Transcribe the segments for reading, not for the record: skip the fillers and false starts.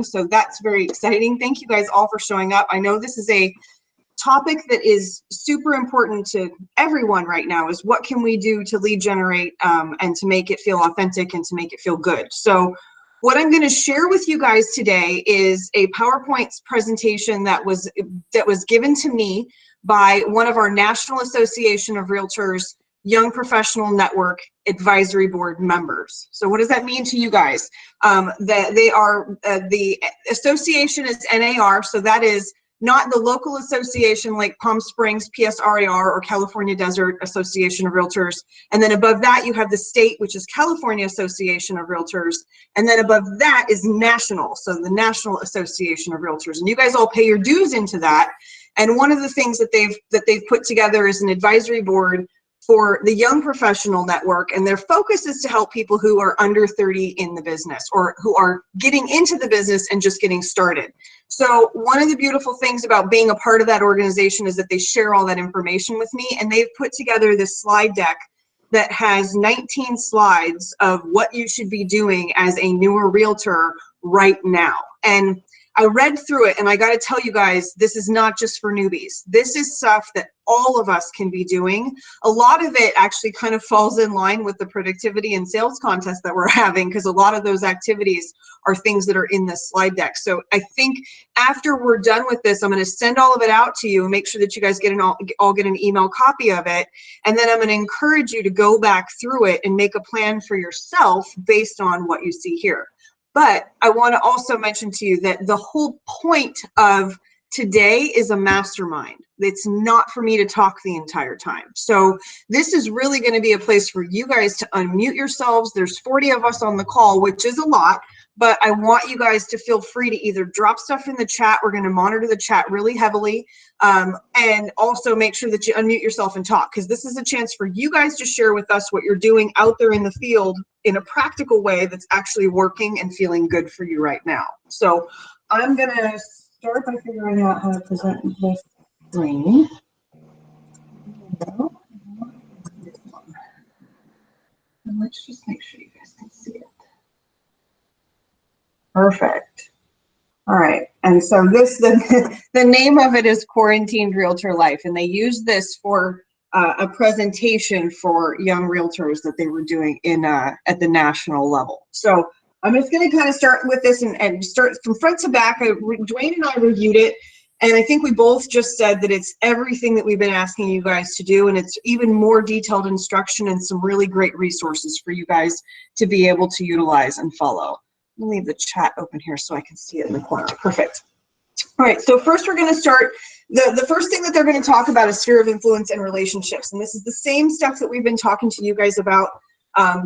So that's very exciting. Thank you guys all for showing up. I know this is a topic that is super important to everyone right now, is what can we do to lead generate and to make it feel authentic and to make it feel good. So what I'm going to share with you guys today is a PowerPoint presentation that was given to me by one of our National Association of Realtors Young Professional Network Advisory Board members. So what does that mean to you guys? That they are, the association is NAR, so that is not the local association like Palm Springs, PSRAR, or California Desert Association of Realtors. And then above that, you have the state, which is California Association of Realtors. And then above that is national, so the National Association of Realtors. And you guys all pay your dues into that. And one of the things that they've put together is an advisory board for the Young Professional Network, and their focus is to help people who are under 30 in the business, or who are getting into the business and just getting started. So one of the beautiful things about being a part of that organization is that they share all that information with me, and they've put together this slide deck that has 19 slides of what you should be doing as a newer realtor right now. And I read through it, and I got to tell you guys, this is not just for newbies. This is stuff that all of us can be doing. A lot of it actually kind of falls in line with the productivity and sales contest that we're having, because a lot of those activities are things that are in this slide deck. So I think after we're done with this, I'm going to send all of it out to you, make sure that you guys all get an email copy of it, and then I'm going to encourage you to go back through it and make a plan for yourself based on what you see here. But I want to also mention to you that the whole point of today is a mastermind. It's not for me to talk the entire time. So this is really going to be a place for you guys to unmute yourselves. There's 40 of us on the call, which is a lot, but I want you guys to feel free to either drop stuff in the chat. We're going to monitor the chat really heavily, and also make sure that you unmute yourself and talk, because this is a chance for you guys to share with us what you're doing out there in the field in a practical way that's actually working and feeling good for you right now. So I'm going to start by figuring out how to present this screen. And let's just make sure you guys can see it. Perfect. All right, and so this, the name of it is Quarantined Realtor Life, and they use this for a presentation for young realtors that they were doing at the national level. So I'm just going to kind of start with this and start from front to back. Dwayne and I reviewed it, and I think we both just said that it's everything that we've been asking you guys to do, and it's even more detailed instruction and some really great resources for you guys to be able to utilize and follow. Let me leave the chat open here so I can see it in the corner. Perfect. All right, so first we're going to start, the first thing that they're going to talk about is sphere of influence and relationships. And this is the same stuff that we've been talking to you guys about.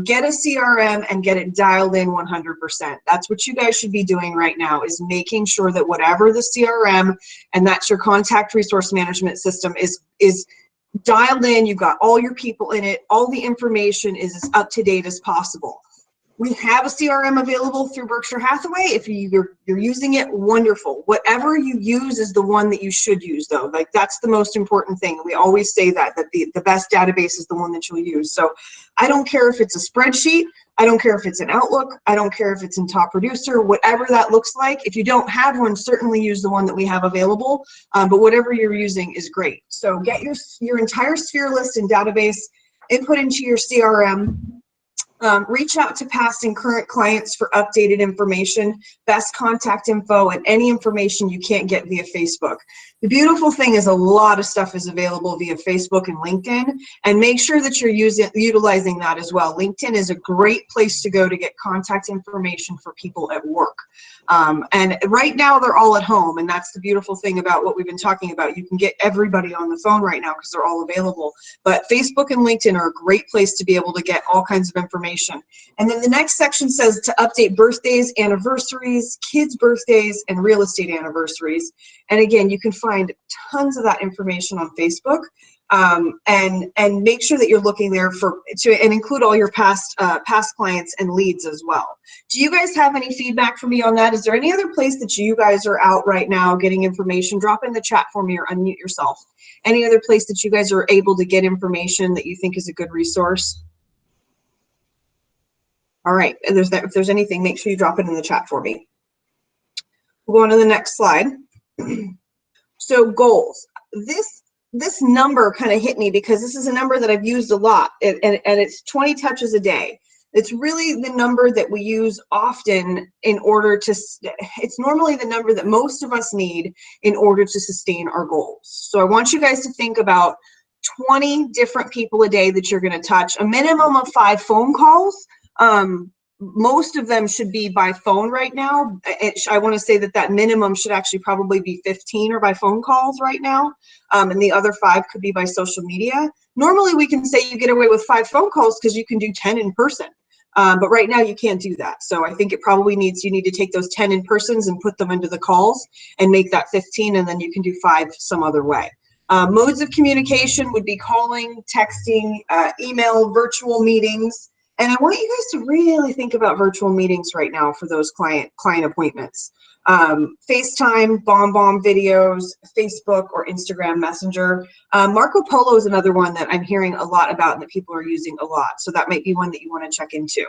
Get a CRM and get it dialed in 100%. That's what you guys should be doing right now, is making sure that whatever the CRM, and that's your contact resource management system, is dialed in. You've got all your people in it. All the information is as up to date as possible. We have a CRM available through Berkshire Hathaway. If you're using it, wonderful. Whatever you use is the one that you should use, though. Like, that's the most important thing. We always say that the best database is the one that you'll use. So I don't care if it's a spreadsheet. I don't care if it's an Outlook. I don't care if it's in Top Producer, whatever that looks like. If you don't have one, certainly use the one that we have available. But whatever you're using is great. So get your entire sphere list and database, input into your CRM. Reach out to past and current clients for updated information, best contact info, and any information you can't get via Facebook. The beautiful thing is a lot of stuff is available via Facebook and LinkedIn, and make sure that you're utilizing that as well. LinkedIn is a great place to go to get contact information for people at work. And right now they're all at home, and that's the beautiful thing about what we've been talking about. You can get everybody on the phone right now because they're all available. But Facebook and LinkedIn are a great place to be able to get all kinds of information. And then the next section says to update birthdays, anniversaries, kids' birthdays, and real estate anniversaries. And again, you can find tons of that information on Facebook. And make sure that you're looking there and include all your past clients and leads as well. Do you guys have any feedback for me on that? Is there any other place that you guys are out right now getting information? Drop in the chat for me or unmute yourself. Any other place that you guys are able to get information that you think is a good resource? All right, and if there's anything, make sure you drop it in the chat for me. We'll go on to the next slide. So goals. This number kind of hit me because this is a number that I've used a lot, and it's 20 touches a day. It's really the number that we use often in order to, it's normally the number that most of us need in order to sustain our goals. So I want you guys to think about 20 different people a day that you're going to touch, a minimum of 5 phone calls. Most of them should be by phone right now. I want to say that minimum should actually probably be 15 or by phone calls right now. And the other 5 could be by social media. Normally we can say you get away with 5 phone calls because you can do 10 in person. But right now you can't do that. So I think it probably you need to take those 10 in persons and put them into the calls and make that 15, and then you can do 5 some other way. Modes of communication would be calling, texting, email, virtual meetings. And I want you guys to really think about virtual meetings right now for those client appointments. FaceTime, BombBomb videos, Facebook or Instagram Messenger. Marco Polo is another one that I'm hearing a lot about and that people are using a lot. So that might be one that you want to check into.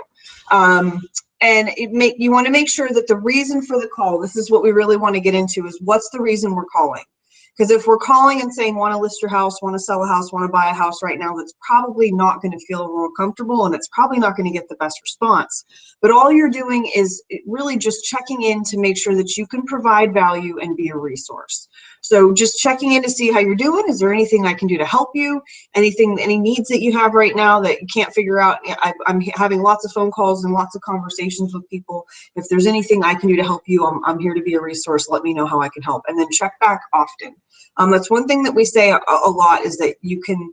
And you want to make sure that the reason for the call, this is what we really want to get into, is what's the reason we're calling? Because if we're calling and saying, want to list your house, want to sell a house, want to buy a house right now, that's probably not going to feel real comfortable, and it's probably not going to get the best response. But all you're doing is really just checking in to make sure that you can provide value and be a resource. So just checking in to see how you're doing. Is there anything I can do to help you? Any needs that you have right now that you can't figure out? I'm having lots of phone calls and lots of conversations with people. If there's anything I can do to help you, I'm here to be a resource. Let me know how I can help. And then check back often. That's one thing that we say a lot, is that you can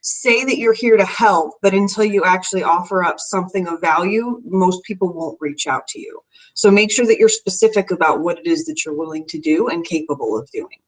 say that you're here to help, but until you actually offer up something of value, most people won't reach out to you. So make sure that you're specific about what it is that you're willing to do and capable of doing.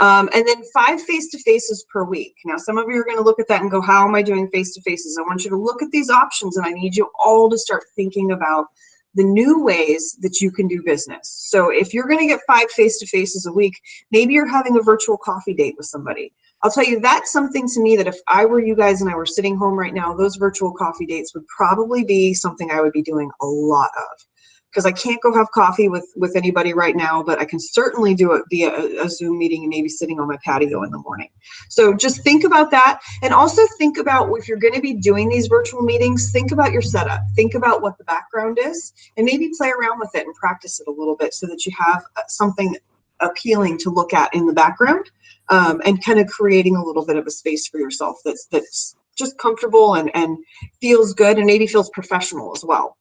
And then 5 face-to-faces per week. Now, some of you are going to look at that and go, how am I doing face-to-faces? I want you to look at these options, and I need you all to start thinking about the new ways that you can do business. So if you're going to get 5 face-to-faces a week, maybe you're having a virtual coffee date with somebody. I'll tell you, that's something to me that if I were you guys and I were sitting home right now, those virtual coffee dates would probably be something I would be doing a lot of. Because I can't go have coffee with anybody right now, but I can certainly do it via a Zoom meeting and maybe sitting on my patio in the morning. So just think about that. And also think about, if you're going to be doing these virtual meetings, think about your setup. Think about what the background is and maybe play around with it and practice it a little bit so that you have something appealing to look at in the background, and kind of creating a little bit of a space for yourself that's just comfortable and feels good and maybe feels professional as well.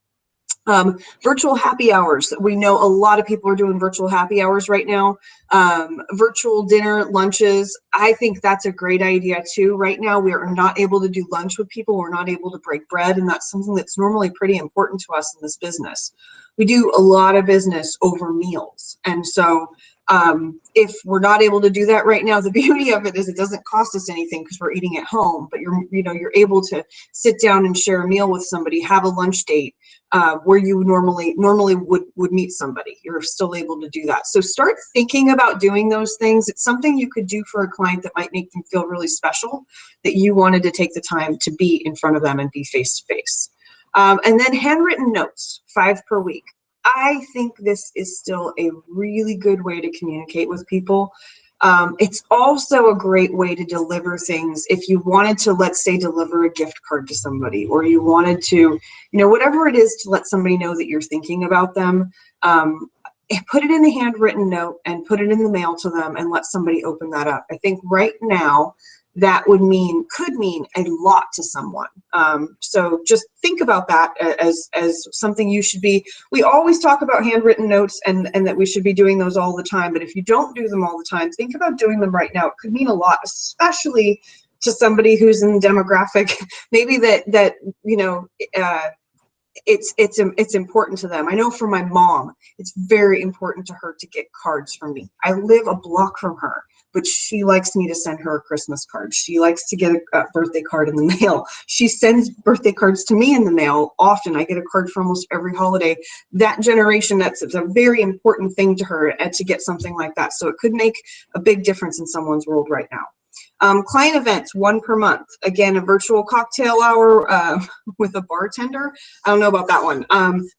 Virtual happy hours. We know a lot of people are doing virtual happy hours right now. Virtual dinner, lunches. I think that's a great idea too. Right now, we are not able to do lunch with people. We're not able to break bread, and that's something that's normally pretty important to us in this business. We do a lot of business over meals, and so if we're not able to do that right now, the beauty of it is it doesn't cost us anything because we're eating at home, but you're able to sit down and share a meal with somebody, have a lunch date where you normally would meet somebody. You're still able to do that. So start thinking about doing those things. It's something you could do for a client that might make them feel really special, that you wanted to take the time to be in front of them and be face to face. And then handwritten notes, 5 per week. I think this is still a really good way to communicate with people. It's also a great way to deliver things. If you wanted to, let's say, deliver a gift card to somebody, or you wanted to, whatever it is, to let somebody know that you're thinking about them, put it in a handwritten note and put it in the mail to them and let somebody open that up. I think right now that could mean a lot to someone. So just think about that as something you should be. We always talk about handwritten notes and that we should be doing those all the time. But if you don't do them all the time, think about doing them right now. It could mean a lot, especially to somebody who's in the demographic, maybe that it's important to them. I know for my mom, it's very important to her to get cards from me. I live a block from her, but she likes me to send her a Christmas card. She likes to get a birthday card in the mail. She sends birthday cards to me in the mail often. I get a card for almost every holiday. That generation, it's a very important thing to her to get something like that. So it could make a big difference in someone's world right now. Client events, 1 per month. Again, a virtual cocktail hour with a bartender. I don't know about that one.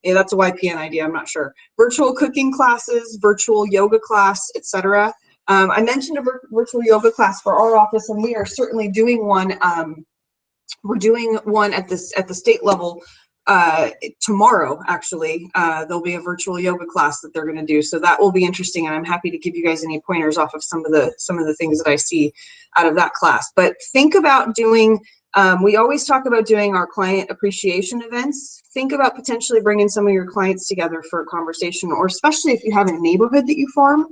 Yeah, that's a YPN idea, I'm not sure. Virtual cooking classes, virtual yoga class, etc. I mentioned a virtual yoga class for our office, and we are certainly doing one. We're doing one at the state level tomorrow. Actually, there'll be a virtual yoga class that they're going to do, so that will be interesting. And I'm happy to give you guys any pointers off of some of the things that I see out of that class. But think about doing. We always talk about doing our client appreciation events. Think about potentially bringing some of your clients together for a conversation, or especially if you have a neighborhood that you form,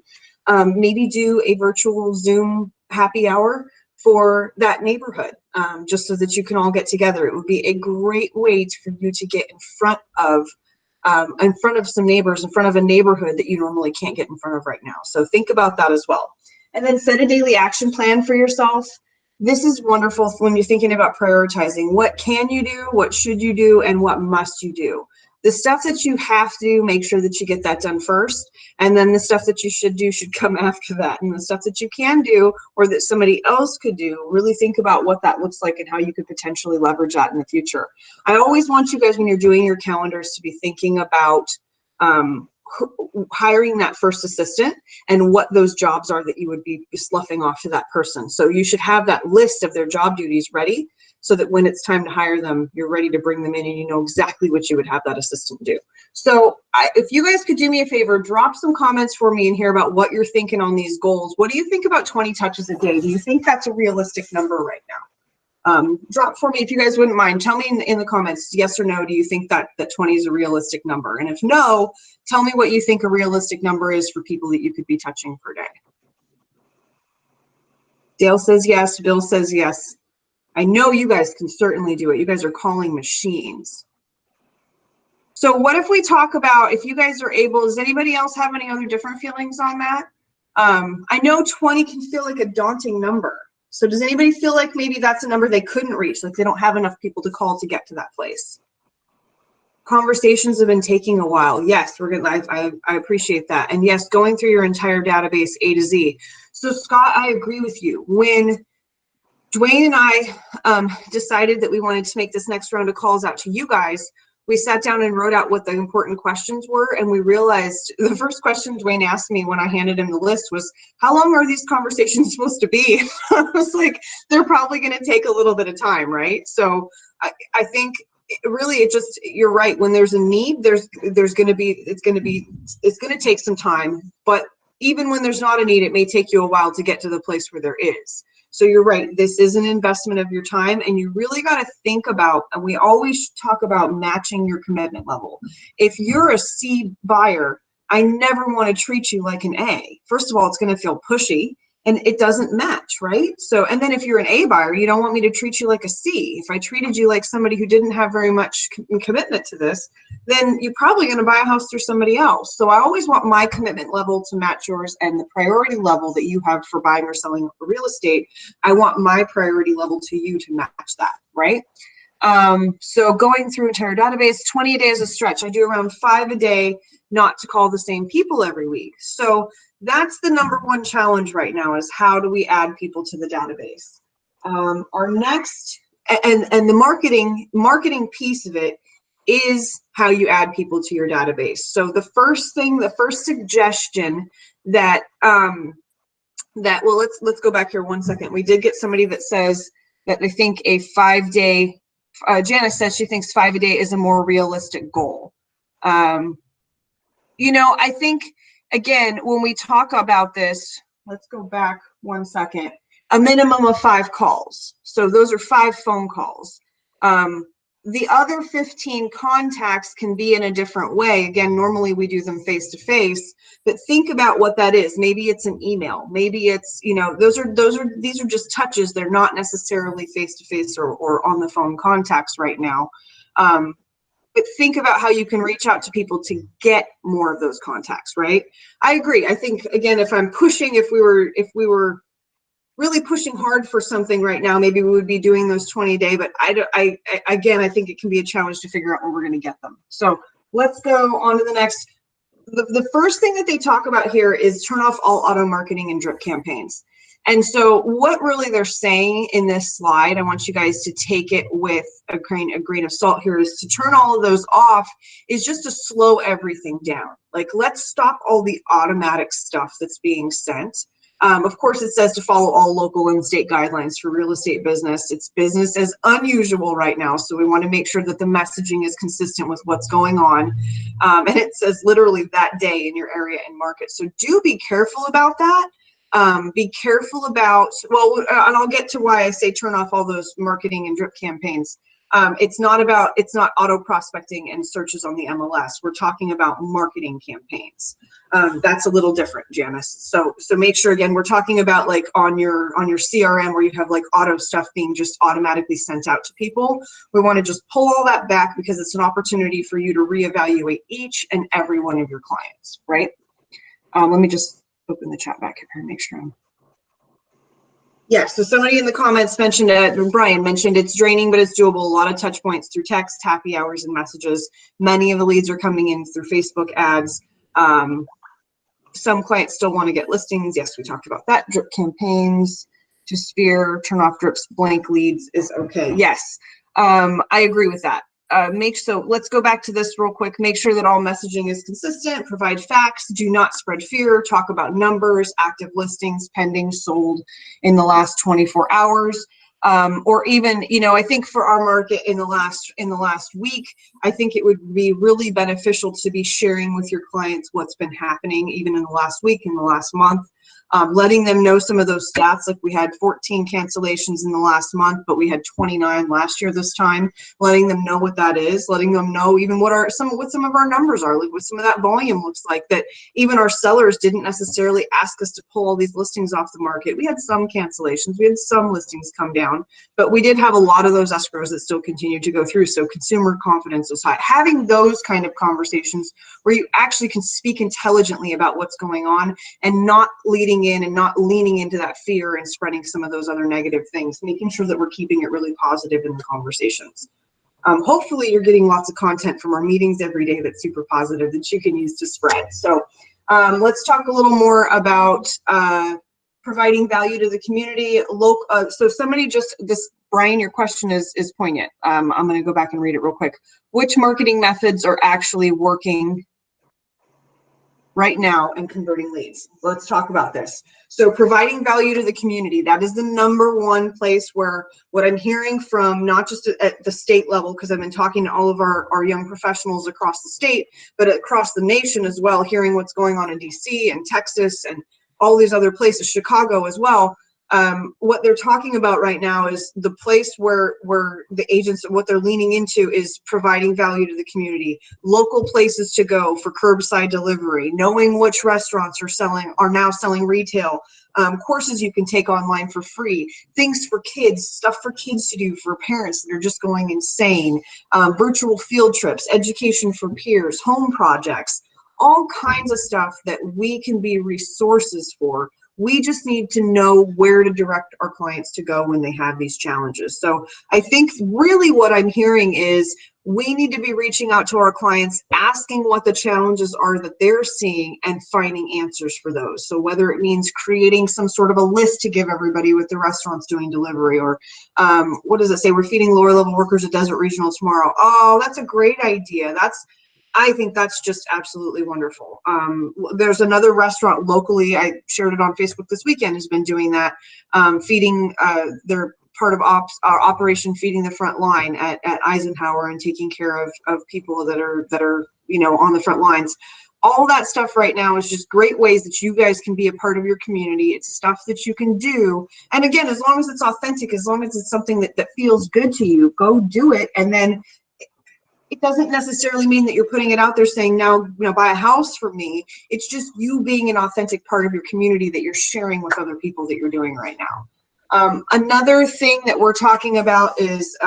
maybe do a virtual Zoom happy hour for that neighborhood, just so that you can all get together. It would be a great way for you to get in front of some neighbors, in front of a neighborhood that you normally can't get in front of right now. So think about that as well. And then set a daily action plan for yourself. This is wonderful when you're thinking about prioritizing. What can you do? What should you do? And what must you do? The stuff that you have to do, make sure that you get that done first. And then the stuff that you should do should come after that. And the stuff that you can do, or that somebody else could do, really think about what that looks like and how you could potentially leverage that in the future. I always want you guys, when you're doing your calendars, to be thinking about hiring that first assistant and what those jobs are that you would be sloughing off to that person. So you should have that list of their job duties ready, so that when it's time to hire them, you're ready to bring them in and you know exactly what you would have that assistant do. So if you guys could do me a favor, drop some comments for me in here about what you're thinking on these goals. What do you think about 20 touches a day? Do you think that's a realistic number right now? Drop for me if you guys wouldn't mind. Tell me in the comments, yes or no, do you think that 20 is a realistic number? And if no, tell me what you think a realistic number is for people that you could be touching per day. Dale says yes, Bill says yes. I know you guys can certainly do it. You guys are calling machines. So what if we talk about, if you guys are able, does anybody else have any other different feelings on that? I know 20 can feel like a daunting number. So does anybody feel like maybe that's a number they couldn't reach, like they don't have enough people to call to get to that place? Conversations have been taking a while. Yes, we're gonna, I appreciate that. And yes, going through your entire database A to Z. So Scott, I agree with you. When Dwayne and I decided that we wanted to make this next round of calls out to you guys, we sat down and wrote out what the important questions were, and we realized the first question Dwayne asked me when I handed him the list was, how long are these conversations supposed to be? I was like, they're probably going to take a little bit of time, right? So I think really it just, you're right, when there's a need, there's going to be, it's going to take some time, but even when there's not a need, it may take you a while to get to the place where there is. So you're right, this is an investment of your time, and you really got to think about, and we always talk about matching your commitment level. If you're a C buyer, I never want to treat you like an A. First of all, it's going to feel pushy and it doesn't match, right? So, and then if you're an A buyer, you don't want me to treat you like a C. If I treated you like somebody who didn't have very much commitment to this, then you're probably going to buy a house through somebody else. So I always want my commitment level to match yours, and the priority level that you have for buying or selling real estate, I want my priority level to you to match that, right? So going through entire database, 20 a day is a stretch. I do around 5 a day, not to call the same people every week. So that's the number one challenge right now, is how do we add people to the database? Our next, and the marketing piece of it is how you add people to your database. So the first thing, the first suggestion that, well, let's go back here one second. We did get somebody that says that they think a 5 day, Janice says she thinks 5 a day is a more realistic goal. You know, I think, again, when we talk about this, let's go back one second, a minimum of 5 calls. So those are 5 phone calls. The other 15 contacts can be in a different way. Again, normally we do them face to face, but think about what that is. Maybe it's an email. Maybe it's, you know, these are just touches. They're not necessarily face to face or on the phone contacts right now. But think about how you can reach out to people to get more of those contacts, right? I agree. I think, again, if I'm pushing, if we were really pushing hard for something right now, maybe we would be doing those 20 a day, but again, I think it can be a challenge to figure out where we're going to get them. So let's go on to the next. The first thing that they talk about here is turn off all auto marketing and drip campaigns. And so what really they're saying in this slide, I want you guys to take it with a grain of salt here, is to turn all of those off is just to slow everything down. Like, let's stop all the automatic stuff that's being sent. Of course, it says to follow all local and state guidelines for real estate business. It's business as unusual right now, so we want to make sure that the messaging is consistent with what's going on. And it says literally that day in your area and market. So do be careful about that. Be careful about, well, and I'll get to why I say turn off all those marketing and drip campaigns. It's not auto prospecting and searches on the MLS. We're talking about marketing campaigns. That's a little different, Janice. So make sure, again, we're talking about like on your CRM where you have like auto stuff being just automatically sent out to people. We want to just pull all that back because it's an opportunity for you to reevaluate each and every one of your clients, right? Let me just open the chat back here and make sure I'm. Yeah, so somebody in the comments mentioned it, Brian mentioned it's draining, but it's doable. A lot of touch points through text, happy hours, and messages. Many of the leads are coming in through Facebook ads. Some clients still want to get listings. Yes, we talked about that. Drip campaigns to sphere, turn off drips, blank leads is okay. Yes, I agree with that. Let's go back to this real quick. Make sure that all messaging is consistent, provide facts, do not spread fear, talk about numbers, active listings, pending, sold in the last 24 hours. Or even, you know, I think for our market in the last week, I think it would be really beneficial to be sharing with your clients what's been happening even in the last week, in the last month. Letting them know some of those stats, like we had 14 cancellations in the last month, but we had 29 last year this time. Letting them know what that is, letting them know even what some of our numbers are, like what some of that volume looks like, that even our sellers didn't necessarily ask us to pull all these listings off the market. We had some cancellations, we had some listings come down, but we did have a lot of those escrows that still continue to go through. So consumer confidence is high. Having those kind of conversations where you actually can speak intelligently about what's going on and not leading in and not leaning into that fear and spreading some of those other negative things, making sure that we're keeping it really positive in the conversations. Hopefully you're getting lots of content from our meetings every day that's super positive that you can use to spread. So let's talk a little more about providing value to the community. So somebody Brian, your question is poignant. I'm going to go back and read it real quick. Which marketing methods are actually working right now and converting leads? Let's talk about this. So providing value to the community, that is the #1 place where what I'm hearing from, not just at the state level, because I've been talking to all of our young professionals across the state, but across the nation as well, hearing what's going on in DC and Texas and all these other places, Chicago as well. What they're talking about right now is the place where the agents, what they're leaning into is providing value to the community, local places to go for curbside delivery, knowing which restaurants are now selling retail, courses you can take online for free, things for kids, stuff for kids to do for parents that are just going insane, virtual field trips, education for peers, home projects, all kinds of stuff that we can be resources for. We just need to know where to direct our clients to go when they have these challenges. So I think really what I'm hearing is we need to be reaching out to our clients, asking what the challenges are that they're seeing and finding answers for those. So whether it means creating some sort of a list to give everybody with the restaurants doing delivery, or what does it say? We're feeding lower level workers at Desert Regional tomorrow. Oh, that's a great idea. I think that's just absolutely wonderful. There's another restaurant locally, I shared it on Facebook this weekend, has been doing that, feeding, they're part of Operation Feeding the Front Line at Eisenhower and taking care of people that are you know, on the front lines. All that stuff right now is just great ways that you guys can be a part of your community. It's stuff that you can do. And again, as long as it's authentic, as long as it's something that feels good to you, go do it. And then it doesn't necessarily mean that you're putting it out there saying, now, you know, buy a house from me. It's just you being an authentic part of your community that you're sharing with other people that you're doing right now. Another thing that we're talking about is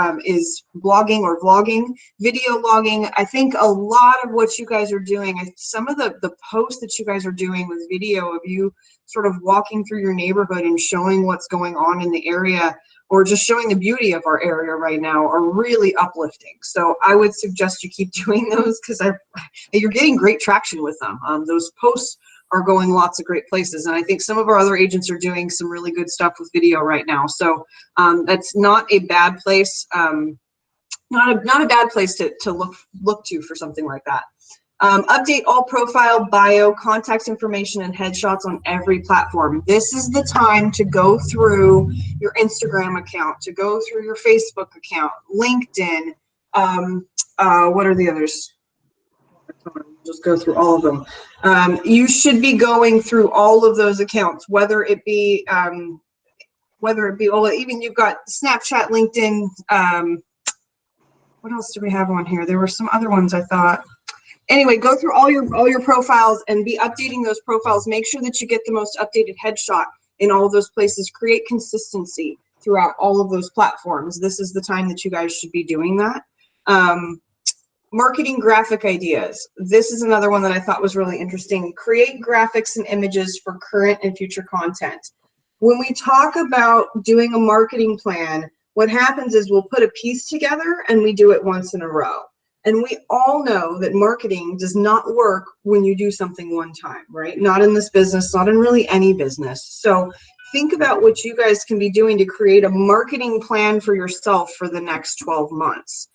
blogging or vlogging, video logging. I think a lot of what you guys are doing, some of the posts that you guys are doing with video of you sort of walking through your neighborhood and showing what's going on in the area, or just showing the beauty of our area right now, are really uplifting. So I would suggest you keep doing those because you're getting great traction with them. Those posts are going lots of great places. And I think some of our other agents are doing some really good stuff with video right now. So that's not a bad place. Not a bad place to look to for something like that. Update all profile, bio, contact information, and headshots on every platform. This is the time to go through your Instagram account, to go through your Facebook account, LinkedIn. What are the others? Just go through all of them. You should be going through all of those accounts, whether it be well, even you've got Snapchat, LinkedIn. What else do we have on here? There were some other ones I thought. Anyway, go through all your profiles and be updating those profiles. Make sure that you get the most updated headshot in all of those places. Create consistency throughout all of those platforms. This is the time that you guys should be doing that. Marketing graphic ideas. This is another one that I thought was really interesting. Create graphics and images for current and future content. When we talk about doing a marketing plan, what happens is we'll put a piece together and we do it once in a row. And we all know that marketing does not work when you do something one time, right? Not in this business, not in really any business. So think about what you guys can be doing to create a marketing plan for yourself for the next 12 months.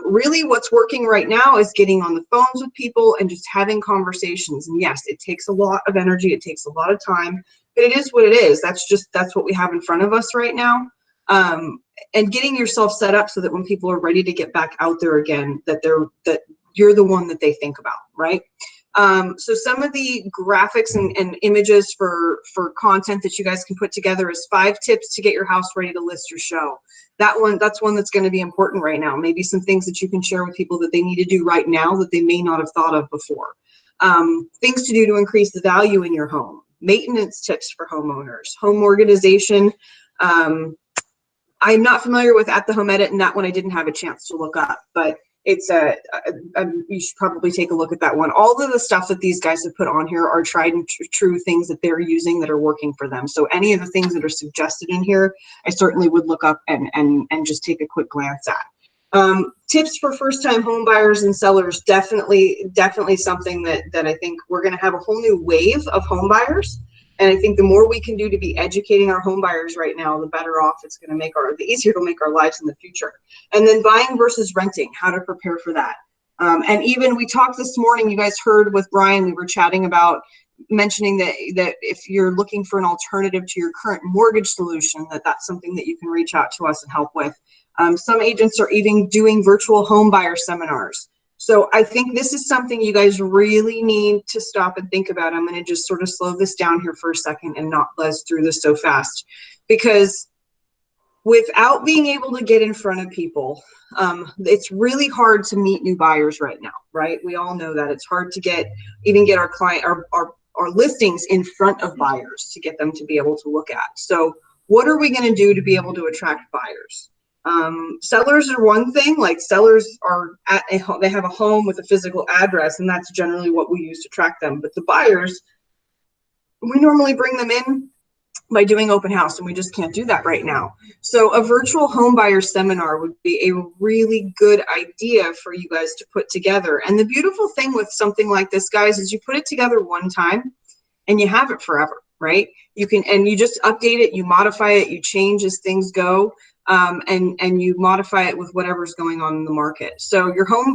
Really what's working right now is getting on the phones with people and just having conversations. And yes, it takes a lot of energy. It takes a lot of time, but it is what it is. That's what we have in front of us right now. And getting yourself set up so that when people are ready to get back out there again, that you're the one that they think about, right? So some of the graphics and images for content that you guys can put together is 5 tips to get your house ready to list your show. That's one that's going to be important right now. Maybe some things that you can share with people that they need to do right now that they may not have thought of before. Things to do to increase the value in your home. Maintenance tips for homeowners. Home organization. I'm not familiar with At the Home Edit, and that one I didn't have a chance to look up, but it's you should probably take a look at that one. All of the stuff that these guys have put on here are tried and true things that they're using that are working for them. So any of the things that are suggested in here, I certainly would look up and just take a quick glance at. Tips for first-time home buyers and sellers, definitely something that I think we're going to have a whole new wave of home buyers. And I think the more we can do to be educating our home buyers right now, the better off it's going to make the easier it'll make our lives in the future. And then buying versus renting, how to prepare for that. And even we talked this morning, you guys heard with Brian, we were chatting about mentioning that if you're looking for an alternative to your current mortgage solution, that's something that you can reach out to us and help with. Some agents are even doing virtual home buyer seminars. So I think this is something you guys really need to stop and think about. I'm going to just sort of slow this down here for a second and not buzz through this so fast, because without being able to get in front of people, it's really hard to meet new buyers right now, right? We all know that it's hard to even get our listings in front of buyers to get them to be able to look at. So what are we going to do to be able to attract buyers? Sellers are one thing. Like sellers are they have a home with a physical address, and that's generally what we use to track them. But the buyers, we normally bring them in by doing open house, and we just can't do that right now. So a virtual home buyer seminar would be a really good idea for you guys to put together. And the beautiful thing with something like this, guys, is you put it together one time and you have it forever, right? You just update it, you modify it, you change as things go. And you modify it with whatever's going on in the market. So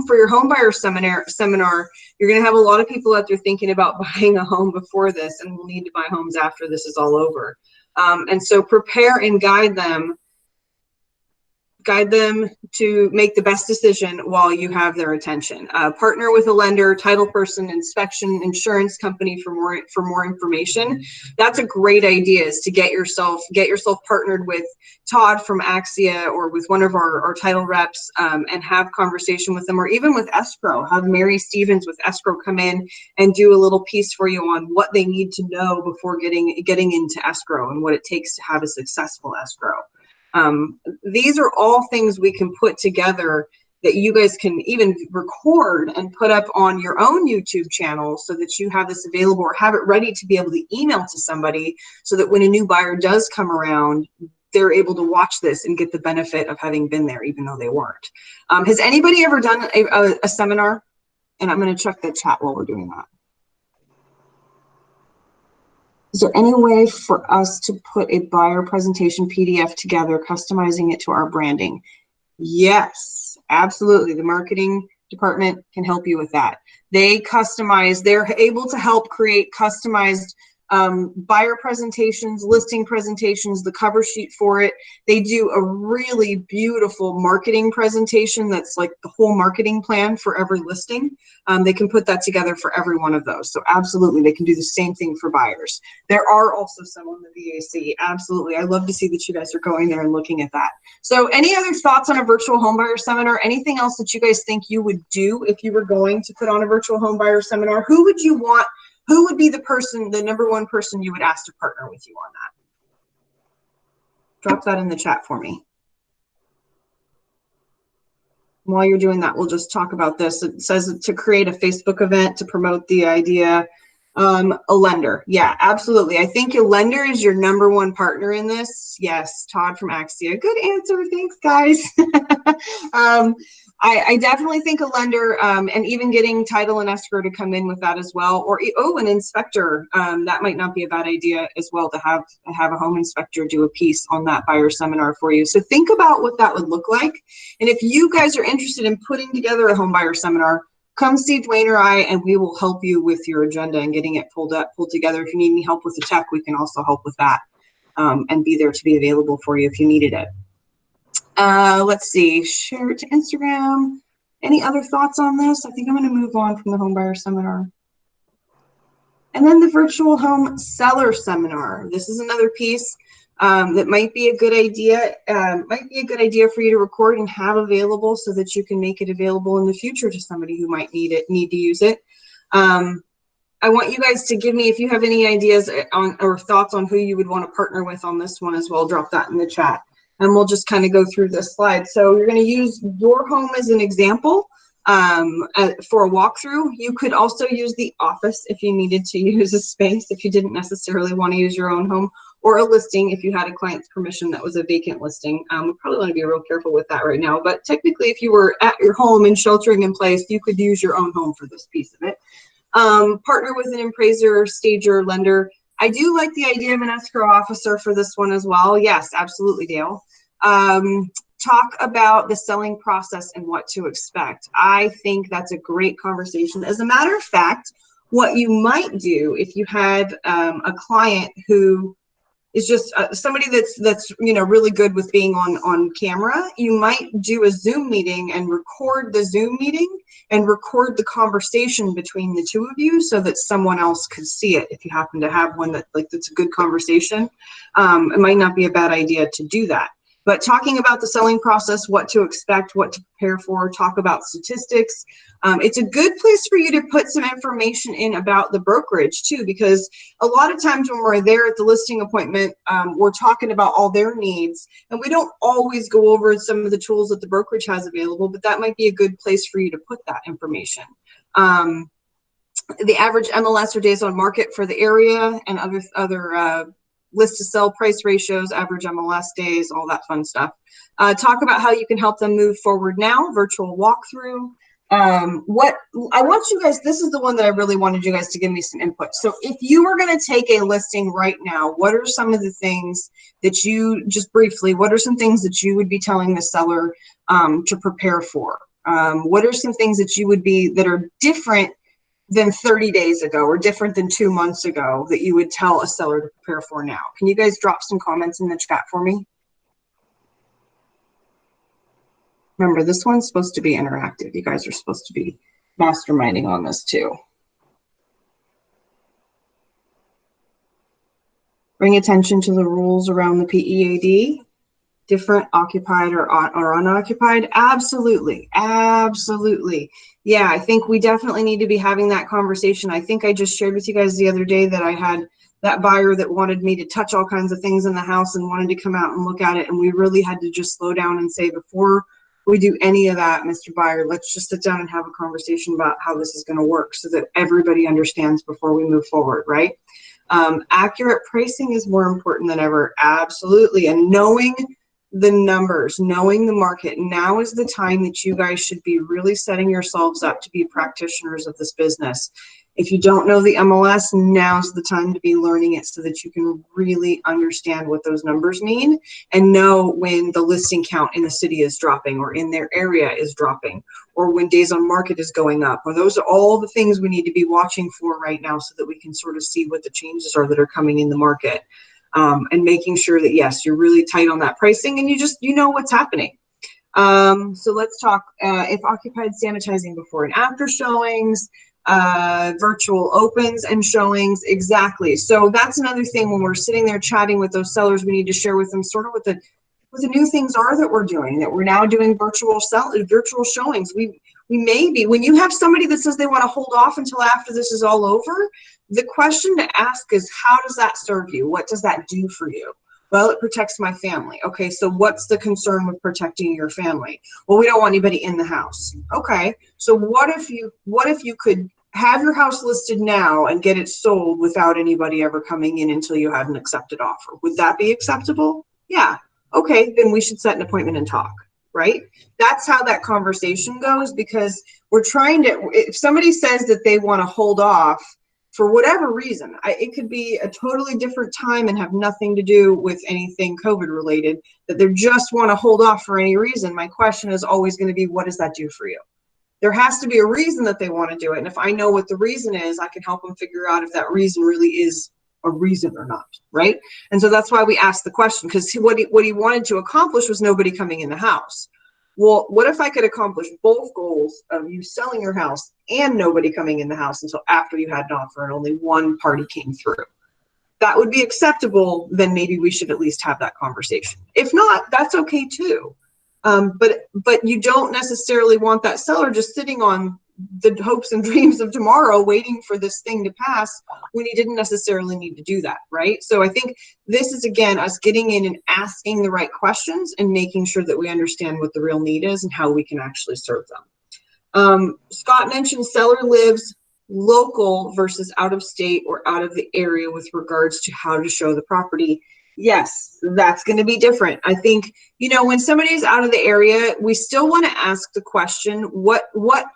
for your home buyer seminar, you're going to have a lot of people out there thinking about buying a home before this, and will need to buy homes after this is all over. And so prepare and guide them to make the best decision while you have their attention. Partner with a lender, title person, inspection, insurance company for more information. That's a great idea, is to get yourself partnered with Todd from Axia or with one of our title reps, and have conversation with them, or even with escrow. Have Mary Stevens with escrow come in and do a little piece for you on what they need to know before getting into escrow and what it takes to have a successful escrow. These are all things we can put together that you guys can even record and put up on your own YouTube channel, so that you have this available or have it ready to be able to email to somebody, so that when a new buyer does come around, they're able to watch this and get the benefit of having been there, even though they weren't. Has anybody ever done a seminar? And I'm going to check the chat while we're doing that. Is there any way for us to put a buyer presentation PDF together, customizing it to our branding? Yes, absolutely. The marketing department can help you with that. They customize, they're able to help create customized buyer presentations, listing presentations, the cover sheet for it. They do a really beautiful marketing presentation that's like the whole marketing plan for every listing. They can put that together for every one of those. So absolutely, they can do the same thing for buyers. There are also some on the VAC. Absolutely. I love to see that you guys are going there and looking at that. So any other thoughts on a virtual home buyer seminar? Anything else that you guys think you would do if you were going to put on a virtual home buyer seminar? Who would you want? Who would be the person, the number one person you would ask to partner with you on that? Drop that in the chat for me. While you're doing that, we'll just talk about this. It says to create a Facebook event to promote the idea. A lender. Yeah, absolutely. I think a lender is your number one partner in this. Yes, Todd from Axia. Good answer. Thanks, guys. I definitely think a lender, and even getting title and escrow to come in with that as well, or an inspector. That might not be a bad idea as well, to have a home inspector do a piece on that buyer seminar for you. So think about what that would look like, and if you guys are interested in putting together a home buyer seminar, come see Dwayne or I, and we will help you with your agenda and getting it pulled together. If you need any help with the tech, we can also help with that, and be there to be available for you if you needed it. Let's see, share it to Instagram. Any other thoughts on this? I think I'm going to move on from the home buyer seminar. And then the virtual home seller seminar. This is another piece that might be a good idea. Might be a good idea for you to record and have available so that you can make it available in the future to somebody who might need to use it. I want you guys to give me, if you have any ideas on or thoughts on who you would want to partner with on this one as well, drop that in the chat. And we'll just kind of go through this slide. So you're going to use your home as an example for a walkthrough. You could also use the office if you needed to use a space, if you didn't necessarily want to use your own home, or a listing if you had a client's permission that was a vacant listing. We probably want to be real careful with that right now. But technically, if you were at your home and sheltering in place, you could use your own home for this piece of it. Partner with an appraiser, stager, lender. I do like the idea of an escrow officer for this one as well. Yes, absolutely, Dale. Talk about the selling process and what to expect. I think that's a great conversation. As a matter of fact, what you might do if you had a client who is just somebody that's really good with being on camera, you might do a Zoom meeting and record the Zoom meeting and record the conversation between the two of you so that someone else could see it. If you happen to have one that's a good conversation, it might not be a bad idea to do that. But talking about the selling process, what to expect, what to prepare for, talk about statistics. It's a good place for you to put some information in about the brokerage too, because a lot of times when we're there at the listing appointment, we're talking about all their needs, and we don't always go over some of the tools that the brokerage has available, but that might be a good place for you to put that information. The average MLS or days on market for the area and other list to sell price ratios, average MLS days, all that fun stuff. Talk about how you can help them move forward now, virtual walkthrough. What I want you guys, this is the one that I really wanted you guys to give me some input. So if you were going to take a listing right now, what are some of the things that you, just briefly, what are some things that you would be telling the seller to prepare for? What are some things that you would be, that are different than 30 days ago or different than 2 months ago that you would tell a seller to prepare for now? Can you guys drop some comments in the chat for me? Remember, this one's supposed to be interactive. You guys are supposed to be masterminding on this too. Bring attention to the rules around the PEAD. Different occupied or unoccupied? Absolutely, absolutely. Yeah, I think we definitely need to be having that conversation. I think I just shared with you guys the other day that I had that buyer that wanted me to touch all kinds of things in the house and wanted to come out and look at it. And we really had to just slow down and say, before we do any of that, Mr. Buyer, let's just sit down and have a conversation about how this is going to work so that everybody understands before we move forward, right? Accurate pricing is more important than ever. Absolutely. And knowing the numbers, knowing the market. Now is the time that you guys should be really setting yourselves up to be practitioners of this business. If you don't know the MLS, now's the time to be learning it so that you can really understand what those numbers mean and know when the listing count in the city is dropping or in their area is dropping or when days on market is going up. Or those are all the things we need to be watching for right now so that we can sort of see what the changes are that are coming in the market, and making sure that, yes, you're really tight on that pricing and you know what's happening. So let's talk if occupied sanitizing before and after showings, virtual opens and showings. Exactly. So that's another thing when we're sitting there chatting with those sellers, we need to share with them sort of what the new things are that we're doing, that we're now doing virtual showings. We may be, when you have somebody that says they want to hold off until after this is all over, the question to ask is, how does that serve you? What does that do for you? Well, it protects my family. Okay, so what's the concern with protecting your family? Well, we don't want anybody in the house. Okay, so what if you could have your house listed now and get it sold without anybody ever coming in until you had an accepted offer? Would that be acceptable? Yeah. Okay, then we should set an appointment and talk, right? That's how that conversation goes, because we're trying to, if somebody says that they want to hold off for whatever reason, it could be a totally different time and have nothing to do with anything COVID related, that they just want to hold off for any reason. My question is always going to be, what does that do for you? There has to be a reason that they want to do it. And if I know what the reason is, I can help them figure out if that reason really is a reason or not, right? And so that's why we asked the question, because what he wanted to accomplish was nobody coming in the house. Well, what if I could accomplish both goals of you selling your house and nobody coming in the house until after you had an offer and only one party came through? That would be acceptable. Then maybe we should at least have that conversation. If not, that's okay too. But you don't necessarily want that seller just sitting on the hopes and dreams of tomorrow waiting for this thing to pass when he didn't necessarily need to do that, right? So I think this is, again, us getting in and asking the right questions and making sure that we understand what the real need is and how we can actually serve them. Scott mentioned seller lives local versus out of state or out of the area with regards to how to show the property. Yes, that's going to be different. I think, when somebody's out of the area, we still want to ask the question, what